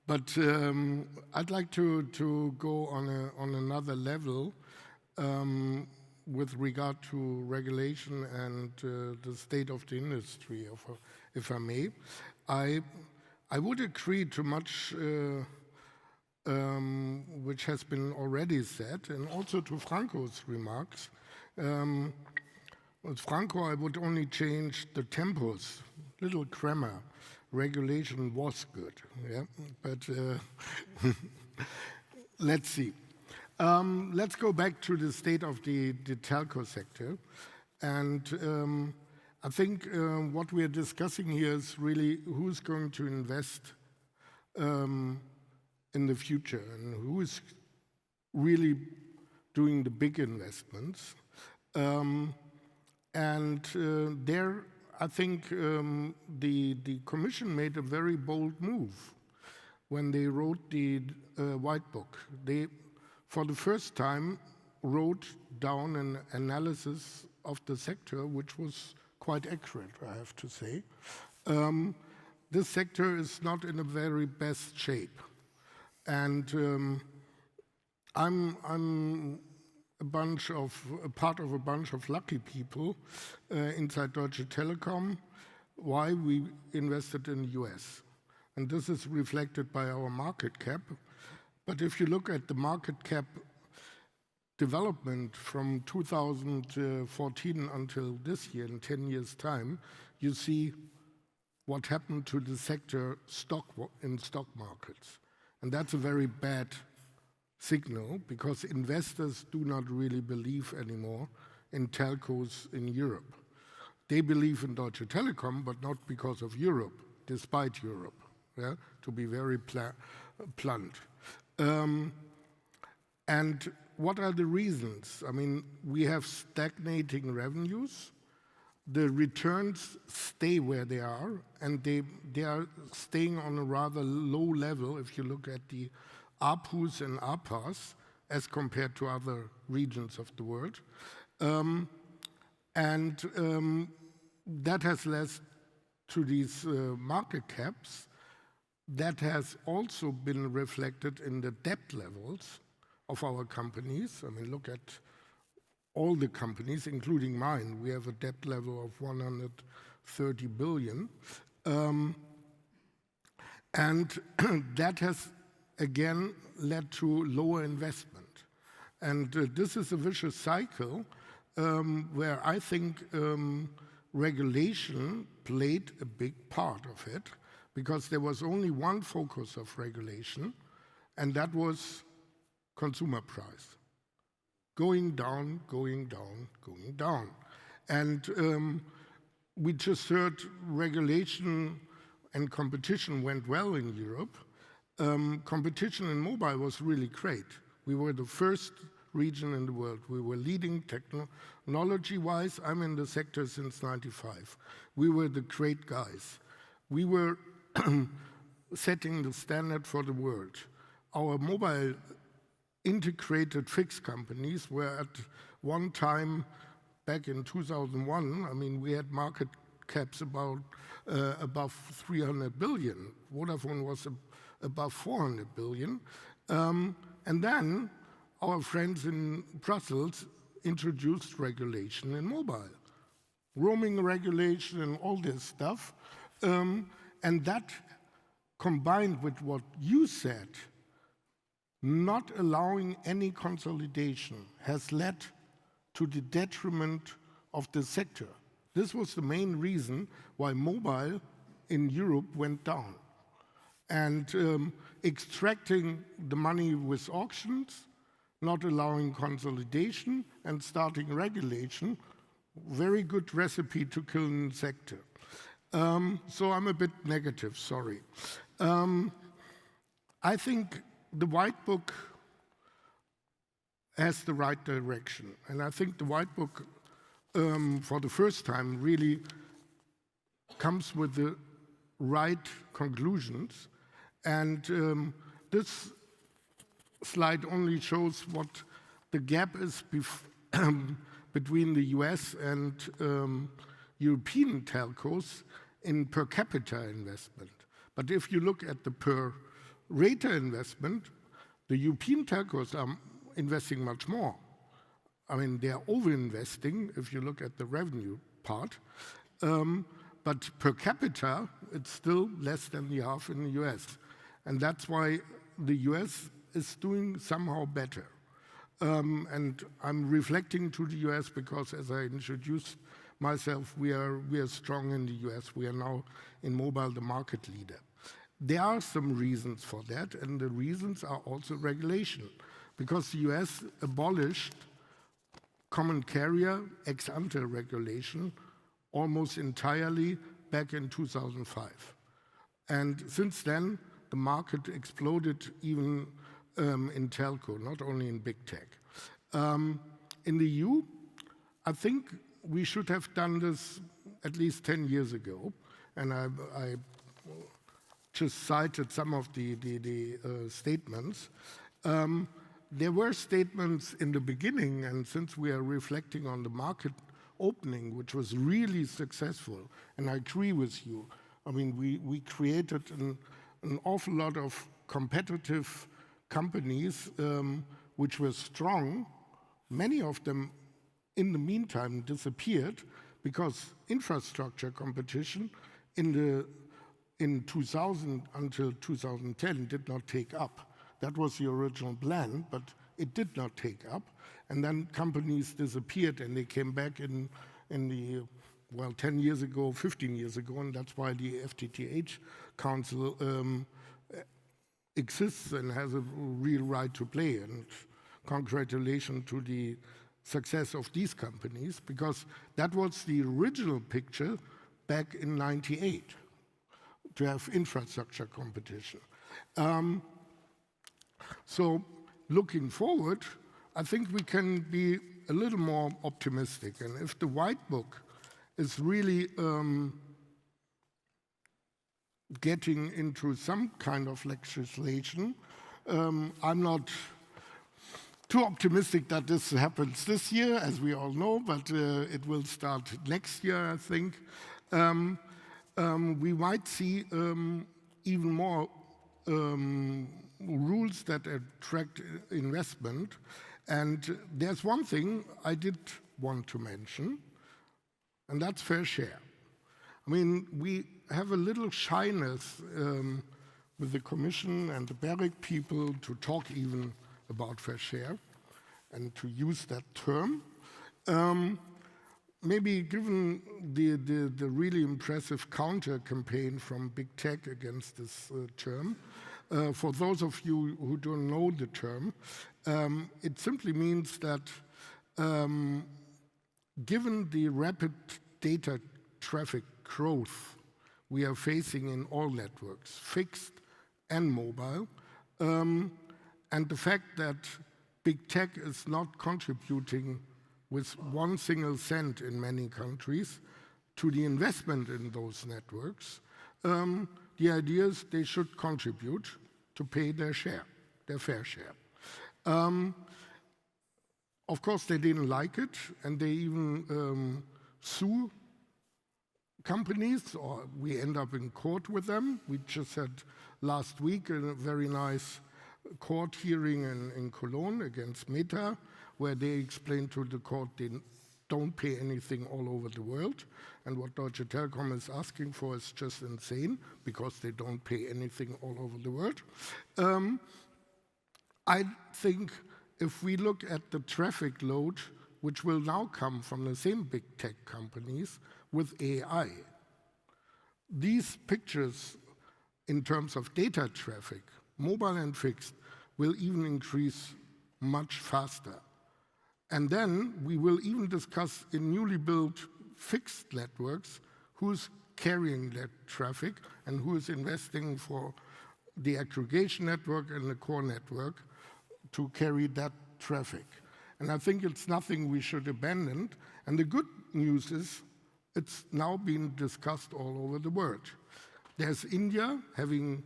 But I'd like to go on another level with regard to regulation and the state of the industry, if I may. I would agree to much which has been already said, and also to Franco's remarks. With Franco, I would only change the tempos, little grammar. Regulation was good, yeah? But let's see. Let's go back to the state of the telco sector. And I think what we are discussing here is really who's going to invest in the future and who is really doing the big investments. There, I think the Commission made a very bold move when they wrote the White Book. They, for the first time, wrote down an analysis of the sector, which was quite accurate, I have to say. This sector is not in a very best shape. And I'm a part of a bunch of lucky people inside Deutsche Telekom. Why? We invested in the US. And this is reflected by our market cap. But if you look at the market cap development from 2014 until this year, in 10 years' time, you see what happened to the sector in stock markets. And that's a very bad signal, because investors do not really believe anymore in telcos in Europe. They believe in Deutsche Telekom, but not because of Europe, despite Europe, yeah? To be very blunt. And what are the reasons? I mean, we have stagnating revenues. The returns stay where they are, and they are staying on a rather low level if you look at the ARPUs and ARPAs as compared to other regions of the world. That has led to these market caps. That has also been reflected in the debt levels of our companies. I mean, look at all the companies, including mine. We have a debt level of 130 billion. And that has, again, led to lower investment. And this is a vicious cycle where I think regulation played a big part of it, because there was only one focus of regulation, and that was consumer price. Going down, going down, going down. And we just heard regulation and competition went well in Europe. Competition in mobile was really great. We were the first region in the world. We were leading technology-wise. I'm in the sector since '95. We were the great guys. We were setting the standard for the world. Our mobile integrated fixed companies were at one time, back in 2001, I mean, we had market caps above 300 billion. Vodafone was above 400 billion. And then our friends in Brussels introduced regulation in mobile, roaming regulation and all this stuff. And that, combined with what you said, not allowing any consolidation, has led to the detriment of the sector. This was the main reason why mobile in Europe went down. And extracting the money with auctions, not allowing consolidation, and starting regulation, very good recipe to kill the sector. So I'm a bit negative, sorry. I think the White Book has the right direction. And I think the White Book, for the first time, really comes with the right conclusions. And this slide only shows what the gap is between the US and European telcos in per capita investment. But if you look at the per rata investment, the European telcos are investing much more. I mean, they are over-investing if you look at the revenue part. But per capita, it's still less than the half in the US. And that's why the US is doing somehow better. And I'm reflecting to the US because, as I introduced myself, we are strong in the US. We are now in mobile the market leader. There are some reasons for that, and the reasons are also regulation. Because the US abolished common carrier ex-ante regulation almost entirely back in 2005. And since then, the market exploded even in telco, not only in big tech. In the EU, I think we should have done this at least 10 years ago. And I just cited some of the statements. There were statements in the beginning, and since we are reflecting on the market opening, which was really successful, and I agree with you, I mean, we created an awful lot of competitive companies which were strong. Many of them, in the meantime, disappeared because infrastructure competition in 2000 until 2010 did not take up. That was the original plan, but it did not take up. And then companies disappeared and they came back in the, well, 10 years ago, 15 years ago, and that's why the FTTH Council exists and has a real right to play. And congratulations to the success of these companies, because that was the original picture back in '98, to have infrastructure competition. So looking forward, I think we can be a little more optimistic. And if the White Book is really getting into some kind of legislation, I'm not too optimistic that this happens this year, as we all know, but it will start next year, I think. We might see even more rules that attract investment. And there's one thing I did want to mention, and that's fair share. I mean, we have a little shyness with the Commission and the BEREC people to talk even about fair share and to use that term. Maybe given the really impressive counter campaign from big tech against this term, for those of you who don't know the term, it simply means that given the rapid data traffic growth we are facing in all networks, fixed and mobile, and the fact that big tech is not contributing with 1 single cent in many countries to the investment in those networks, the idea is they should contribute to pay their share, their fair share. Of course, they didn't like it, and they even sue companies, or we end up in court with them. We just had last week a very nice court hearing in Cologne against Meta, where they explained to the court they don't pay anything all over the world. And what Deutsche Telekom is asking for is just insane, because they don't pay anything all over the world. I think if we look at the traffic load, which will now come from the same big tech companies with AI, these pictures in terms of data traffic, mobile and fixed, will even increase much faster. And then we will even discuss in newly built fixed networks who's carrying that traffic and who is investing for the aggregation network and the core network to carry that traffic. And I think it's nothing we should abandon. And the good news is it's now being discussed all over the world. There's India having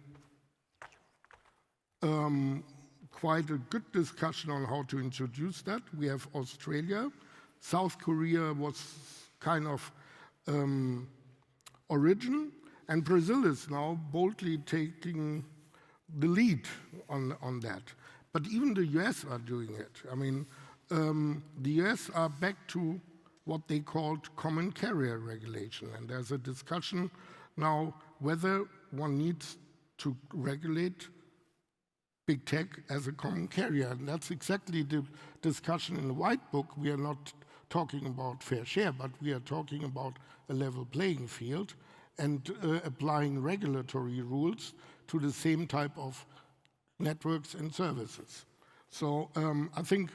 quite a good discussion on how to introduce that. We have Australia. South Korea was kind of origin, and Brazil is now boldly taking the lead on that. But even the US are doing it. I mean, the US are back to what they called common carrier regulation, and there's a discussion now whether one needs to regulate big tech as a common carrier. And that's exactly the discussion in the White Book. We are not talking about fair share, but we are talking about a level playing field and applying regulatory rules to the same type of networks and services. So I think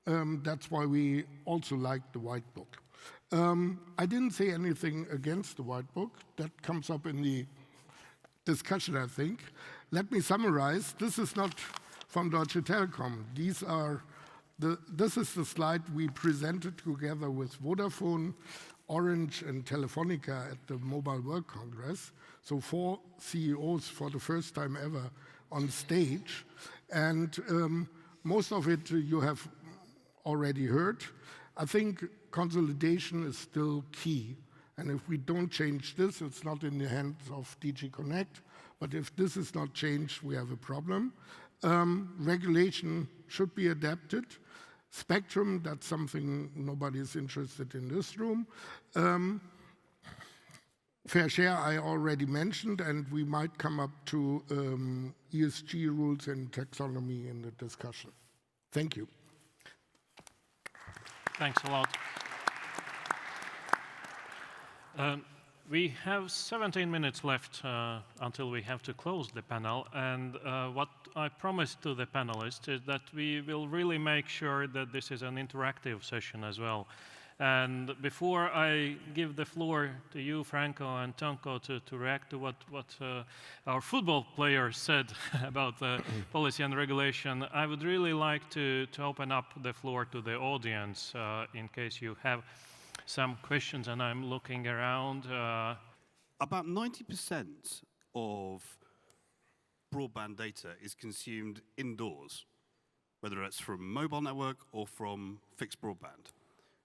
that's why we also like the White Book. I didn't say anything against the White Book. That comes up in the discussion, I think. Let me summarize. This is not from Deutsche Telekom. This is the slide we presented together with Vodafone, Orange, and Telefonica at the Mobile World Congress. So 4 CEOs for the first time ever on stage. And most of it you have already heard. I think consolidation is still key. And if we don't change this, it's not in the hands of DG Connect. But if this is not changed, we have a problem. Regulation should be adapted. Spectrum, that's something nobody is interested in this room. Fair share, I already mentioned, and we might come up to ESG rules and taxonomy in the discussion. Thank you. Thanks a lot. We have 17 minutes left until we have to close the panel, and what I promised to the panelists is that we will really make sure that this is an interactive session as well. And before I give the floor to you, Franco and Tonko, to react to what our football players said about the policy and regulation, I would really like to open up the floor to the audience in case you have some questions, and I'm looking around. About 90% of broadband data is consumed indoors, whether it's from mobile network or from fixed broadband.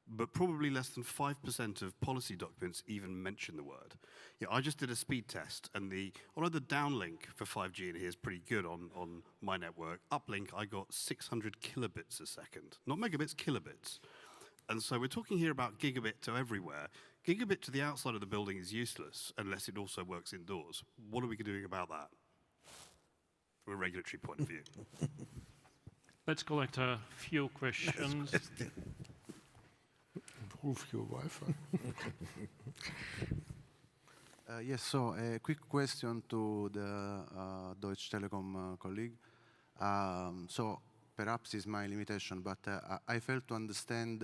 But probably less than 5% of policy documents even mention the word. Yeah, I just did a speed test, and although the downlink for 5G in here is pretty good on my network, uplink I got 600 kilobits a second. Not megabits, kilobits. And so we're talking here about gigabit to everywhere. Gigabit to the outside of the building is useless unless it also works indoors. What are we doing about that from a regulatory point of view? Let's collect a few questions. improve your Wi-Fi. Yes, so a quick question to the Deutsche Telekom colleague. So perhaps it's my limitation, but I failed to understand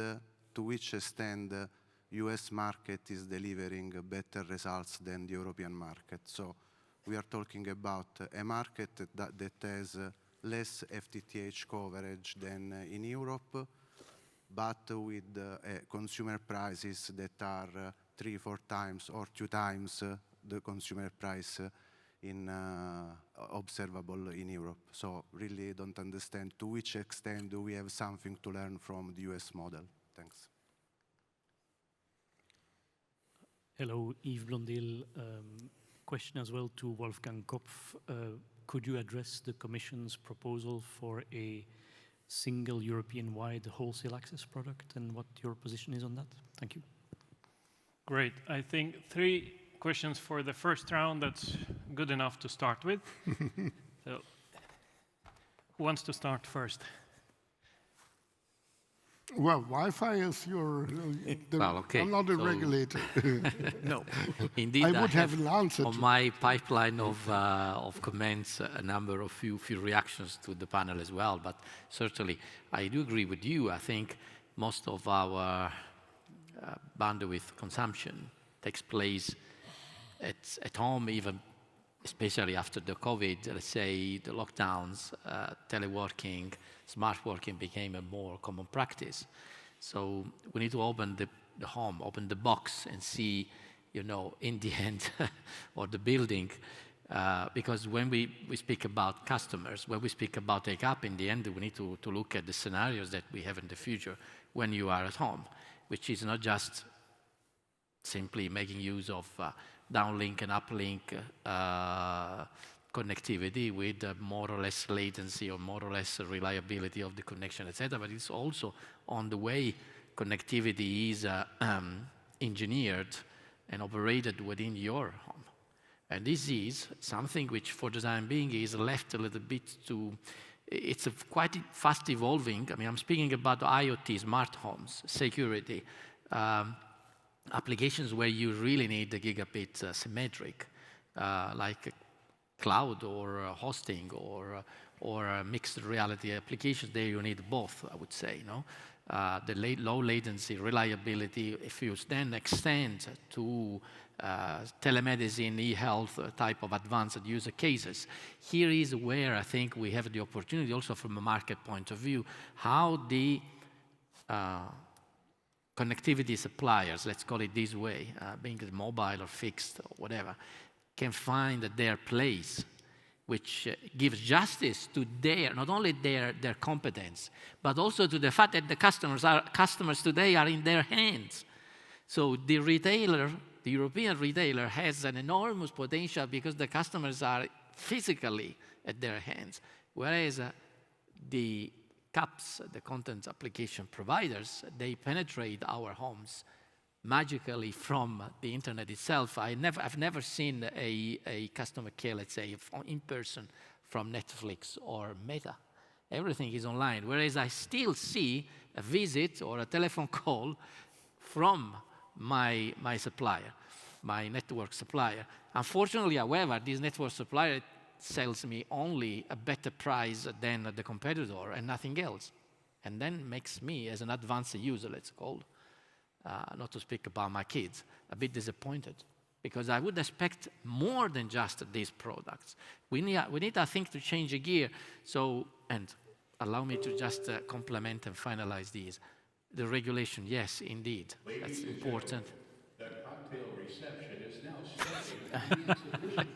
to which extent the US market is delivering better results than the European market. So we are talking about a market that has less FTTH coverage than in Europe, but with consumer prices that are 3-4 times or 2 times the consumer price observable in Europe. So really don't understand to which extent do we have something to learn from the US model. Thanks. Hello, Yves Blondil. Question as well to Wolfgang Kopf. Could you address the Commission's proposal for a single European-wide wholesale access product and what your position is on that? Thank you. Great. I think 3 questions for the first round. That's good enough to start with. So, who wants to start first? Well, Wi-Fi is your... Well, okay. I'm not a regulator. No. Indeed, I would have an answer on my pipeline of comments, a number of few reactions to the panel as well. But certainly, I do agree with you. I think most of our bandwidth consumption takes place at home, even especially after the COVID, let's say the lockdowns, teleworking, smart working became a more common practice. So we need to open the home, open the box and see, you know, in the end, or the building, because when we speak about customers, when we speak about take-up, in the end, we need to look at the scenarios that we have in the future when you are at home, which is not just simply making use of downlink and uplink connectivity with more or less latency or more or less reliability of the connection, etc. But it's also on the way connectivity is engineered and operated within your home. And this is something which for the time being is left a little bit to, it's a quite fast evolving. I mean, I'm speaking about IoT, smart homes, security, applications where you really need the gigabit symmetric, like cloud or hosting or mixed reality applications. There you need both, I would say, no? The low latency, reliability, if you then extend to telemedicine, e-health type of advanced user cases. Here is where I think we have the opportunity also from a market point of view, how the connectivity suppliers, let's call it this way, being it mobile or fixed or whatever, can find their place, which gives justice to their, not only their competence, but also to the fact that the customers today are in their hands. So the retailer, the European retailer, has an enormous potential because the customers are physically at their hands, whereas the CAPs, the content application providers, they penetrate our homes magically from the internet itself. I've never seen a customer care, let's say, in person from Netflix or Meta. Everything is online, whereas I still see a visit or a telephone call from my supplier, my network supplier. Unfortunately, however, this network supplier sells me only a better price than the competitor and nothing else. And then makes me, as an advanced user, let's call, not to speak about my kids, a bit disappointed. Because I would expect more than just these products. We need, I think, to change a gear. So, and allow me to just complement and finalize these. The regulation, yes, indeed, that's important. The cocktail reception is now starting.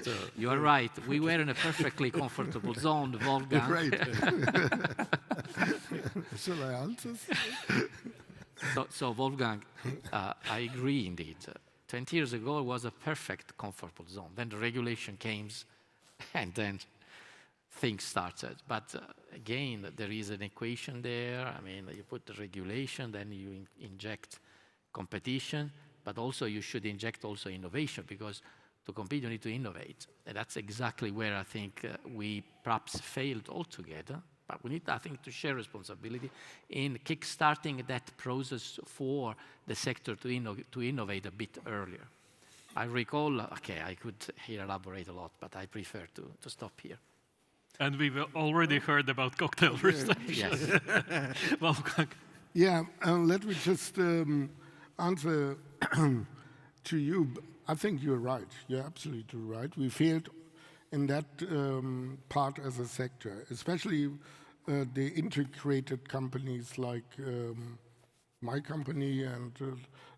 So you are right. We were in a perfectly comfortable zone, Wolfgang. Great. Shall I answer? So Wolfgang, I agree indeed. 20 years ago, it was a perfect comfortable zone. Then the regulation came, and then things started. But again, there is an equation there. I mean, you put the regulation, then you inject competition, but also you should inject also innovation, because to compete, you need to innovate. And that's exactly where I think we perhaps failed altogether. But we need, I think, to share responsibility in kickstarting that process for the sector to innovate a bit earlier. I recall, okay, I could here elaborate a lot, but I prefer to stop here. And we've already heard about cocktail reception. Yes. Wolfgang. Yeah, let me just answer to you. I think you're right. You're absolutely right. We failed in that part as a sector, especially the integrated companies like my company and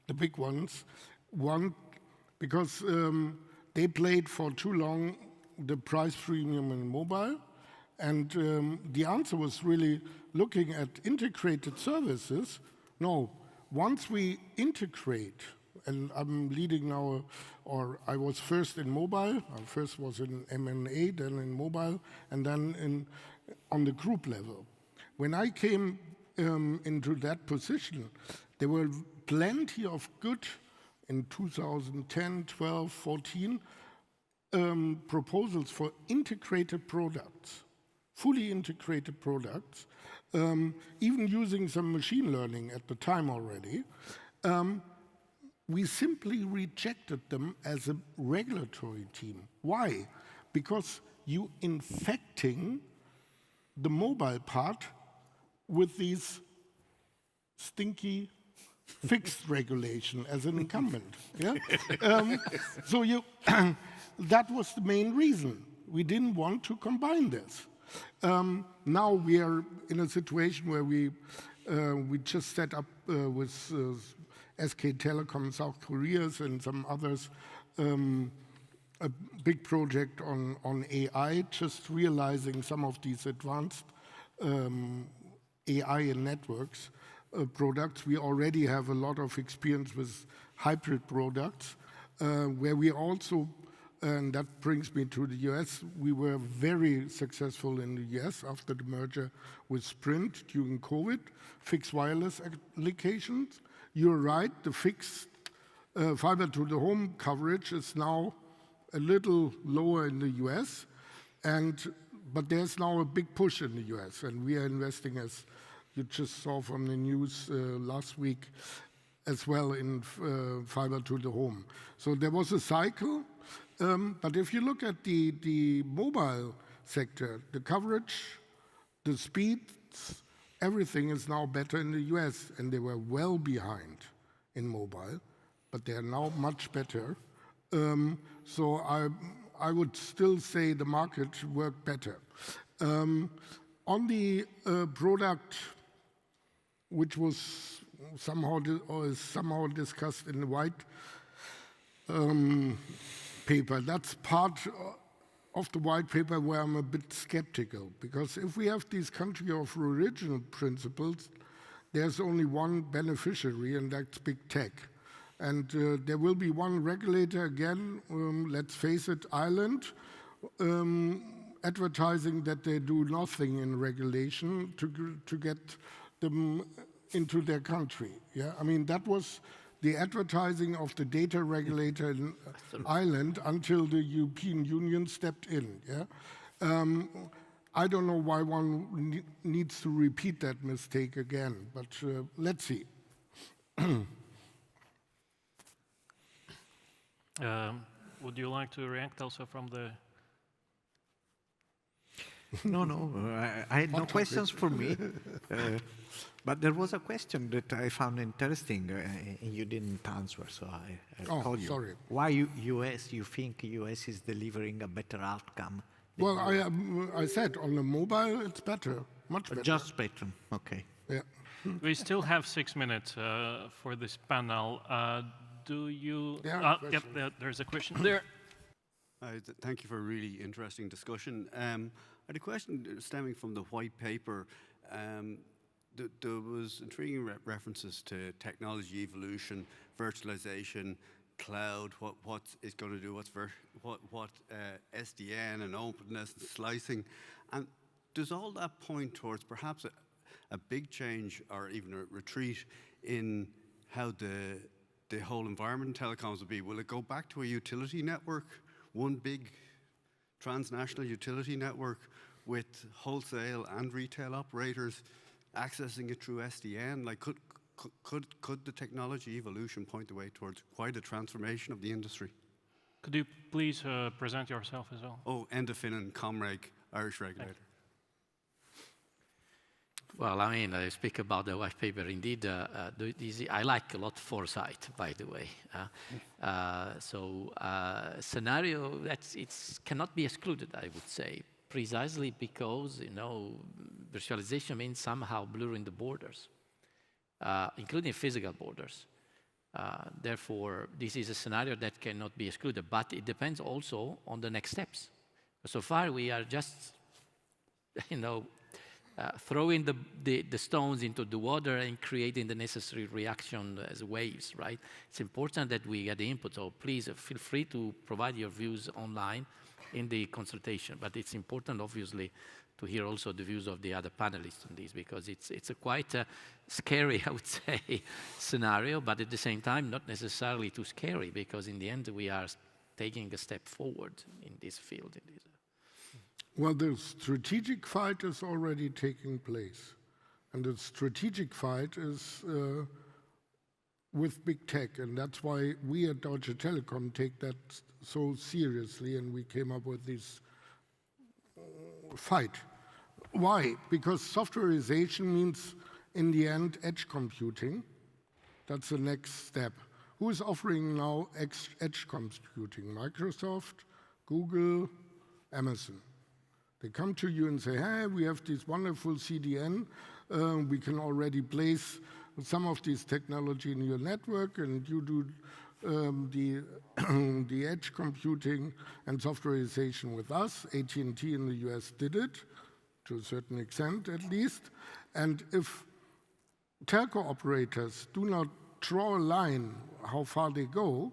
the big ones. One, because they played for too long the price premium in mobile, and the answer was really looking at integrated services. No, once we integrate, and I'm leading now, or I was first in mobile, I first was in M&A, then in mobile, and then on the group level. When I came into that position, there were plenty of good, in 2010, 12, 14, proposals for integrated products, fully integrated products, even using some machine learning at the time already. We simply rejected them as a regulatory team. Why? Because you infecting the mobile part with these stinky fixed regulation as an incumbent. Yeah? So that was the main reason. We didn't want to combine this. Now we are in a situation where we just set up with SK Telecom South Korea and some others a big project on AI, just realizing some of these advanced AI and networks products. We already have a lot of experience with hybrid products, where we also, and that brings me to the US, we were very successful in the US after the merger with Sprint during COVID, fixed wireless applications. You're right, the fixed fiber to the home coverage is now a little lower in the US, but there's now a big push in the US, and we are investing, as you just saw from the news last week, as well in fiber to the home. So there was a cycle, but if you look at the mobile sector, the coverage, the speeds, everything is now better in the US, and they were well behind in mobile, but they are now much better. So I would still say the market worked better. On the product, which was somehow discussed in the white paper, that's part of the white paper where I'm a bit skeptical, because if we have these country of origin principles, there's only one beneficiary, and that's big tech. And there will be one regulator again, let's face it, Ireland, advertising that they do nothing in regulation to get them into their country. Yeah, I mean, that was the advertising of the data regulator in Ireland until the European Union stepped in. Yeah? I don't know why one needs to repeat that mistake again, but let's see. Would you like to react also from the... No, I had no questions for me. But there was a question that I found interesting, and you didn't answer, so I called you. Sorry. Why US? You think US is delivering a better outcome? Well, I said on the mobile it's better, much better. Just spectrum, okay. Yeah. We still have 6 minutes for this panel. Do you... Yep, there's a question there. Thank you for a really interesting discussion. I had a question stemming from the white paper. There was intriguing references to technology evolution, virtualization, cloud, what it's going to do, what SDN and openness and slicing. And does all that point towards perhaps a big change or even a retreat in how the whole environment in telecoms will be? Will it go back to a utility network, one big transnational utility network, with wholesale and retail operators accessing it through SDN? Like, could the technology evolution point the way towards quite a transformation of the industry? Could you please present yourself as well? Oh, Enda Finnan, Comreg, Irish regulator. Well, I mean, I speak about the white paper. Indeed, I like a lot foresight, by the way. Scenario that cannot be excluded, I would say, precisely because, you know, virtualization means somehow blurring the borders, including physical borders. Therefore, this is a scenario that cannot be excluded, but it depends also on the next steps. So far, we are just, you know, throwing the stones into the water and creating the necessary reaction as waves, right? It's important that we get the input, so please feel free to provide your views online in the consultation. But it's important, obviously, to hear also the views of the other panelists on this, because it's a quite scary, I would say, scenario, but at the same time, not necessarily too scary, because in the end, we are taking a step forward in this field. Well, the strategic fight is already taking place. And the strategic fight is with big tech. And that's why we at Deutsche Telekom take that so seriously. And we came up with this fight. Why? Because softwareization means, in the end, edge computing. That's the next step. Who is offering now edge computing? Microsoft, Google, Amazon. They come to you and say, hey, we have this wonderful CDN. We can already place some of this technology in your network, and you do the edge computing and softwareization with us. AT&T in the US did it, to a certain extent at least. And if telco operators do not draw a line how far they go,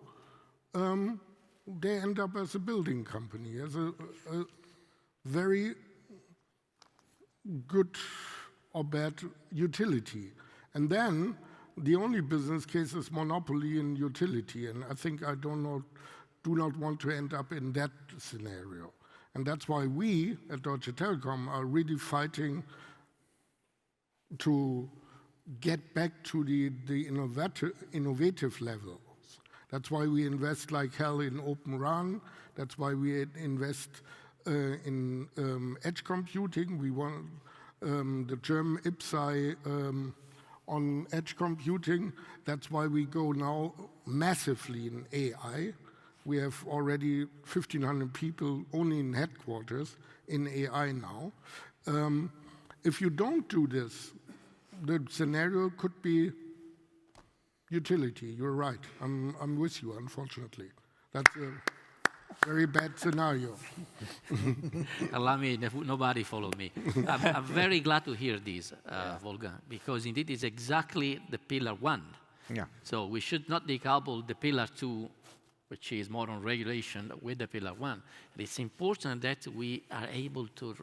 they end up as a building company, as a very good or bad utility. And then the only business case is monopoly in utility. And I think I do not want to end up in that scenario. And that's why we at Deutsche Telekom are really fighting to get back to the innovative levels. That's why we invest like hell in Open RAN. That's why we invest in edge computing. We want the German IPSAI on edge computing. That's why we go now massively in AI. We have already 1,500 people only in headquarters in AI now. If you don't do this, the scenario could be utility. You're right. I'm with you, unfortunately. That's a very bad scenario. Allow me, nobody followed me. I'm very glad to hear this, Volga, because indeed it's exactly the pillar one. Yeah. So we should not decouple the pillar two, which is more on regulation, with the pillar one. And it's important that we are able to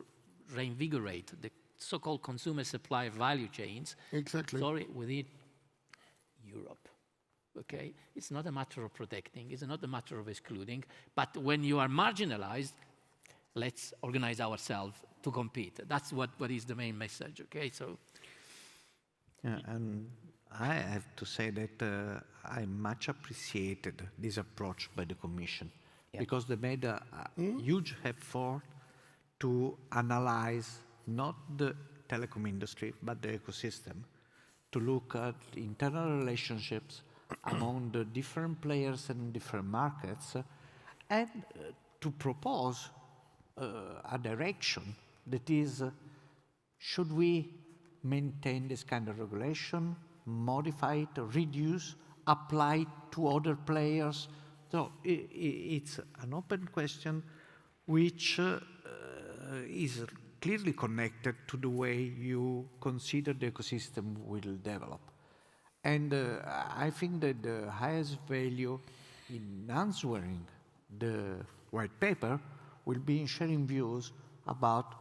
reinvigorate the so-called consumer supply value chains. Exactly. Within Europe. Okay, it's not a matter of protecting, it's not a matter of excluding, but when you are marginalized, let's organize ourselves to compete. That's what is the main message, okay? So, yeah, and I have to say that I much appreciated this approach by the Commission, because they made a huge effort to analyze not the telecom industry, but the ecosystem, to look at internal relationships among the different players and different markets, and to propose a direction that is, should we maintain this kind of regulation, modify it, reduce, apply it to other players? So it's an open question which is clearly connected to the way you consider the ecosystem will develop. And I think that the highest value in answering the white paper will be in sharing views about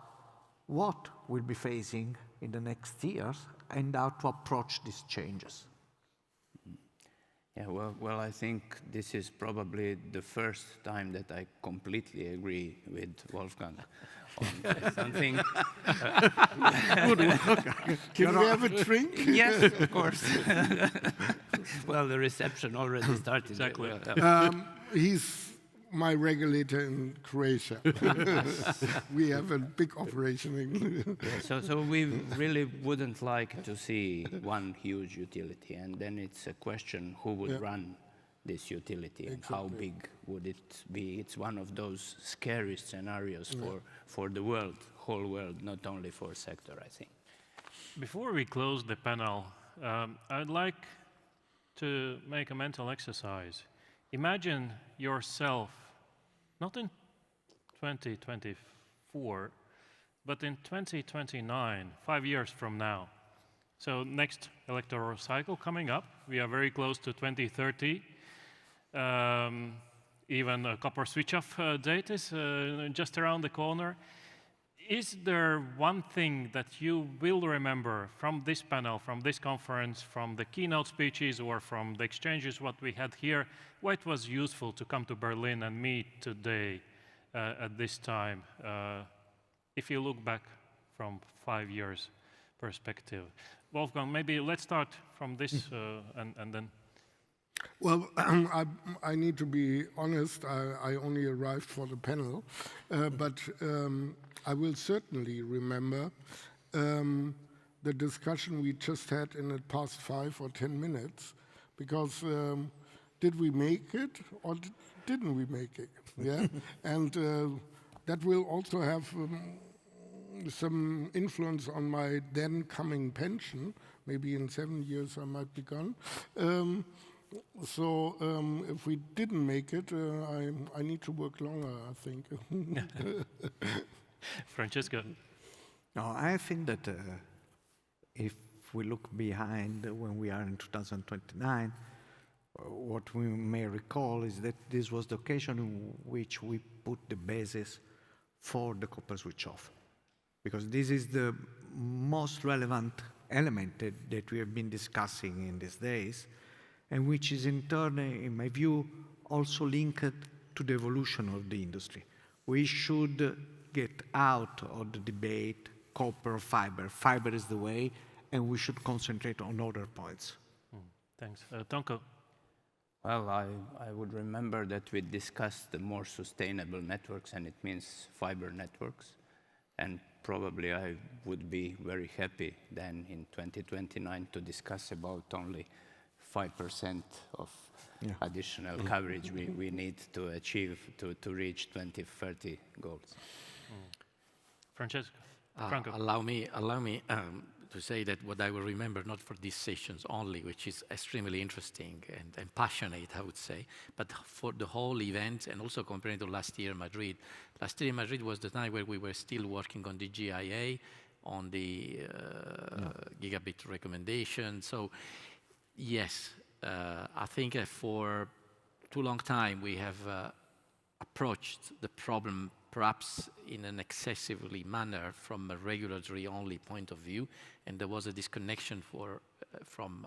what we'll be facing in the next years and how to approach these changes. Yeah, well, I think this is probably the first time that I completely agree with Wolfgang on something. Can we have a drink? Yes, of course. Well, the reception already started. Exactly. He's my regulator in Croatia. We have a big operation. So we really wouldn't like to see one huge utility, and then it's a question who would run this utility and how big would it be. It's one of those scary scenarios for the world, whole world, not only for sector, I think. Before we close the panel, I'd like to make a mental exercise. Imagine yourself, not in 2024, but in 2029, 5 years from now. So next electoral cycle coming up, we are very close to 2030. Even a copper switch-off date is just around the corner. Is there one thing that you will remember from this panel, from this conference, from the keynote speeches, or from the exchanges what we had here, why it was useful to come to Berlin and meet today at this time, if you look back from 5 years perspective? Wolfgang, maybe let's start from this and then. Well, I need to be honest, I only arrived for the panel, but I will certainly remember the discussion we just had in the past 5 or 10 minutes, because did we make it or didn't we make it? Yeah, and that will also have some influence on my then coming pension. Maybe in 7 years I might be gone. So if we didn't make it, I need to work longer, I think. Francesco. No, I think that if we look behind when we are in 2029, what we may recall is that this was the occasion in which we put the basis for the copper switch off. Because this is the most relevant element that we have been discussing in these days, and which is in turn, in my view, also linked to the evolution of the industry. We should get out of the debate, copper or fiber. Fiber is the way, and we should concentrate on other points. Thanks. Tonko? Well, I would remember that we discussed the more sustainable networks, and it means fiber networks. And probably I would be very happy then in 2029 to discuss about only 5% of additional coverage we need to achieve to reach 2030 goals. Francesco? Franco. Allow me to say that what I will remember, not for these sessions only, which is extremely interesting and passionate, I would say, but for the whole event, and also comparing to last year in Madrid. Last year in Madrid was the time where we were still working on the GIA, on the Gigabit Recommendation. So yes, I think for too long time we have approached the problem perhaps in an excessively manner from a regulatory only point of view, and there was a disconnection from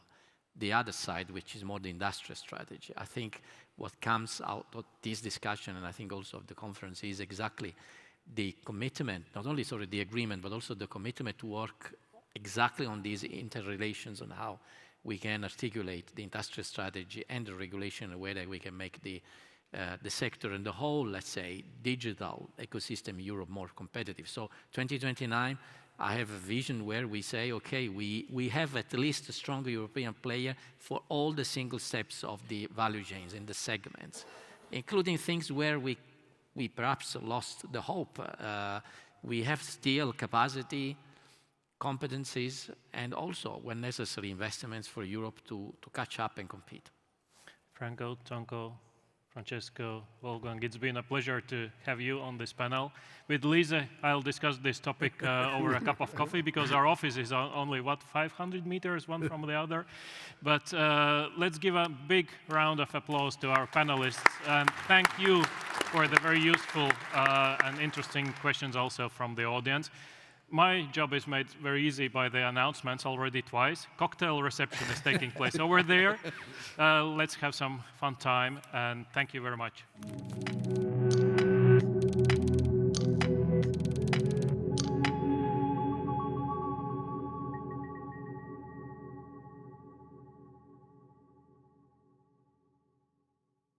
the other side, which is more the industrial strategy. I think what comes out of this discussion, and I think also of the conference, is exactly the commitment, not only sort of the agreement, but also the commitment to work exactly on these interrelations on how we can articulate the industrial strategy and the regulation in a way that we can make the sector and the whole, let's say, digital ecosystem in Europe more competitive. So 2029, I have a vision where we say, okay, we have at least a stronger European player for all the single steps of the value chains in the segments, including things where we perhaps lost the hope. We have still capacity, competencies, and also, when necessary, investments for Europe to catch up and compete. Franco, Tonko, Francesco, Wolfgang, it's been a pleasure to have you on this panel. With Lise, I'll discuss this topic over a cup of coffee, because our office is only, 500 meters one from the other. But let's give a big round of applause to our panelists, and thank you for the very useful and interesting questions also from the audience. my job is made very easy by the announcements already twice. Cocktail reception is taking place over there. Let's have some fun time, and thank you very much.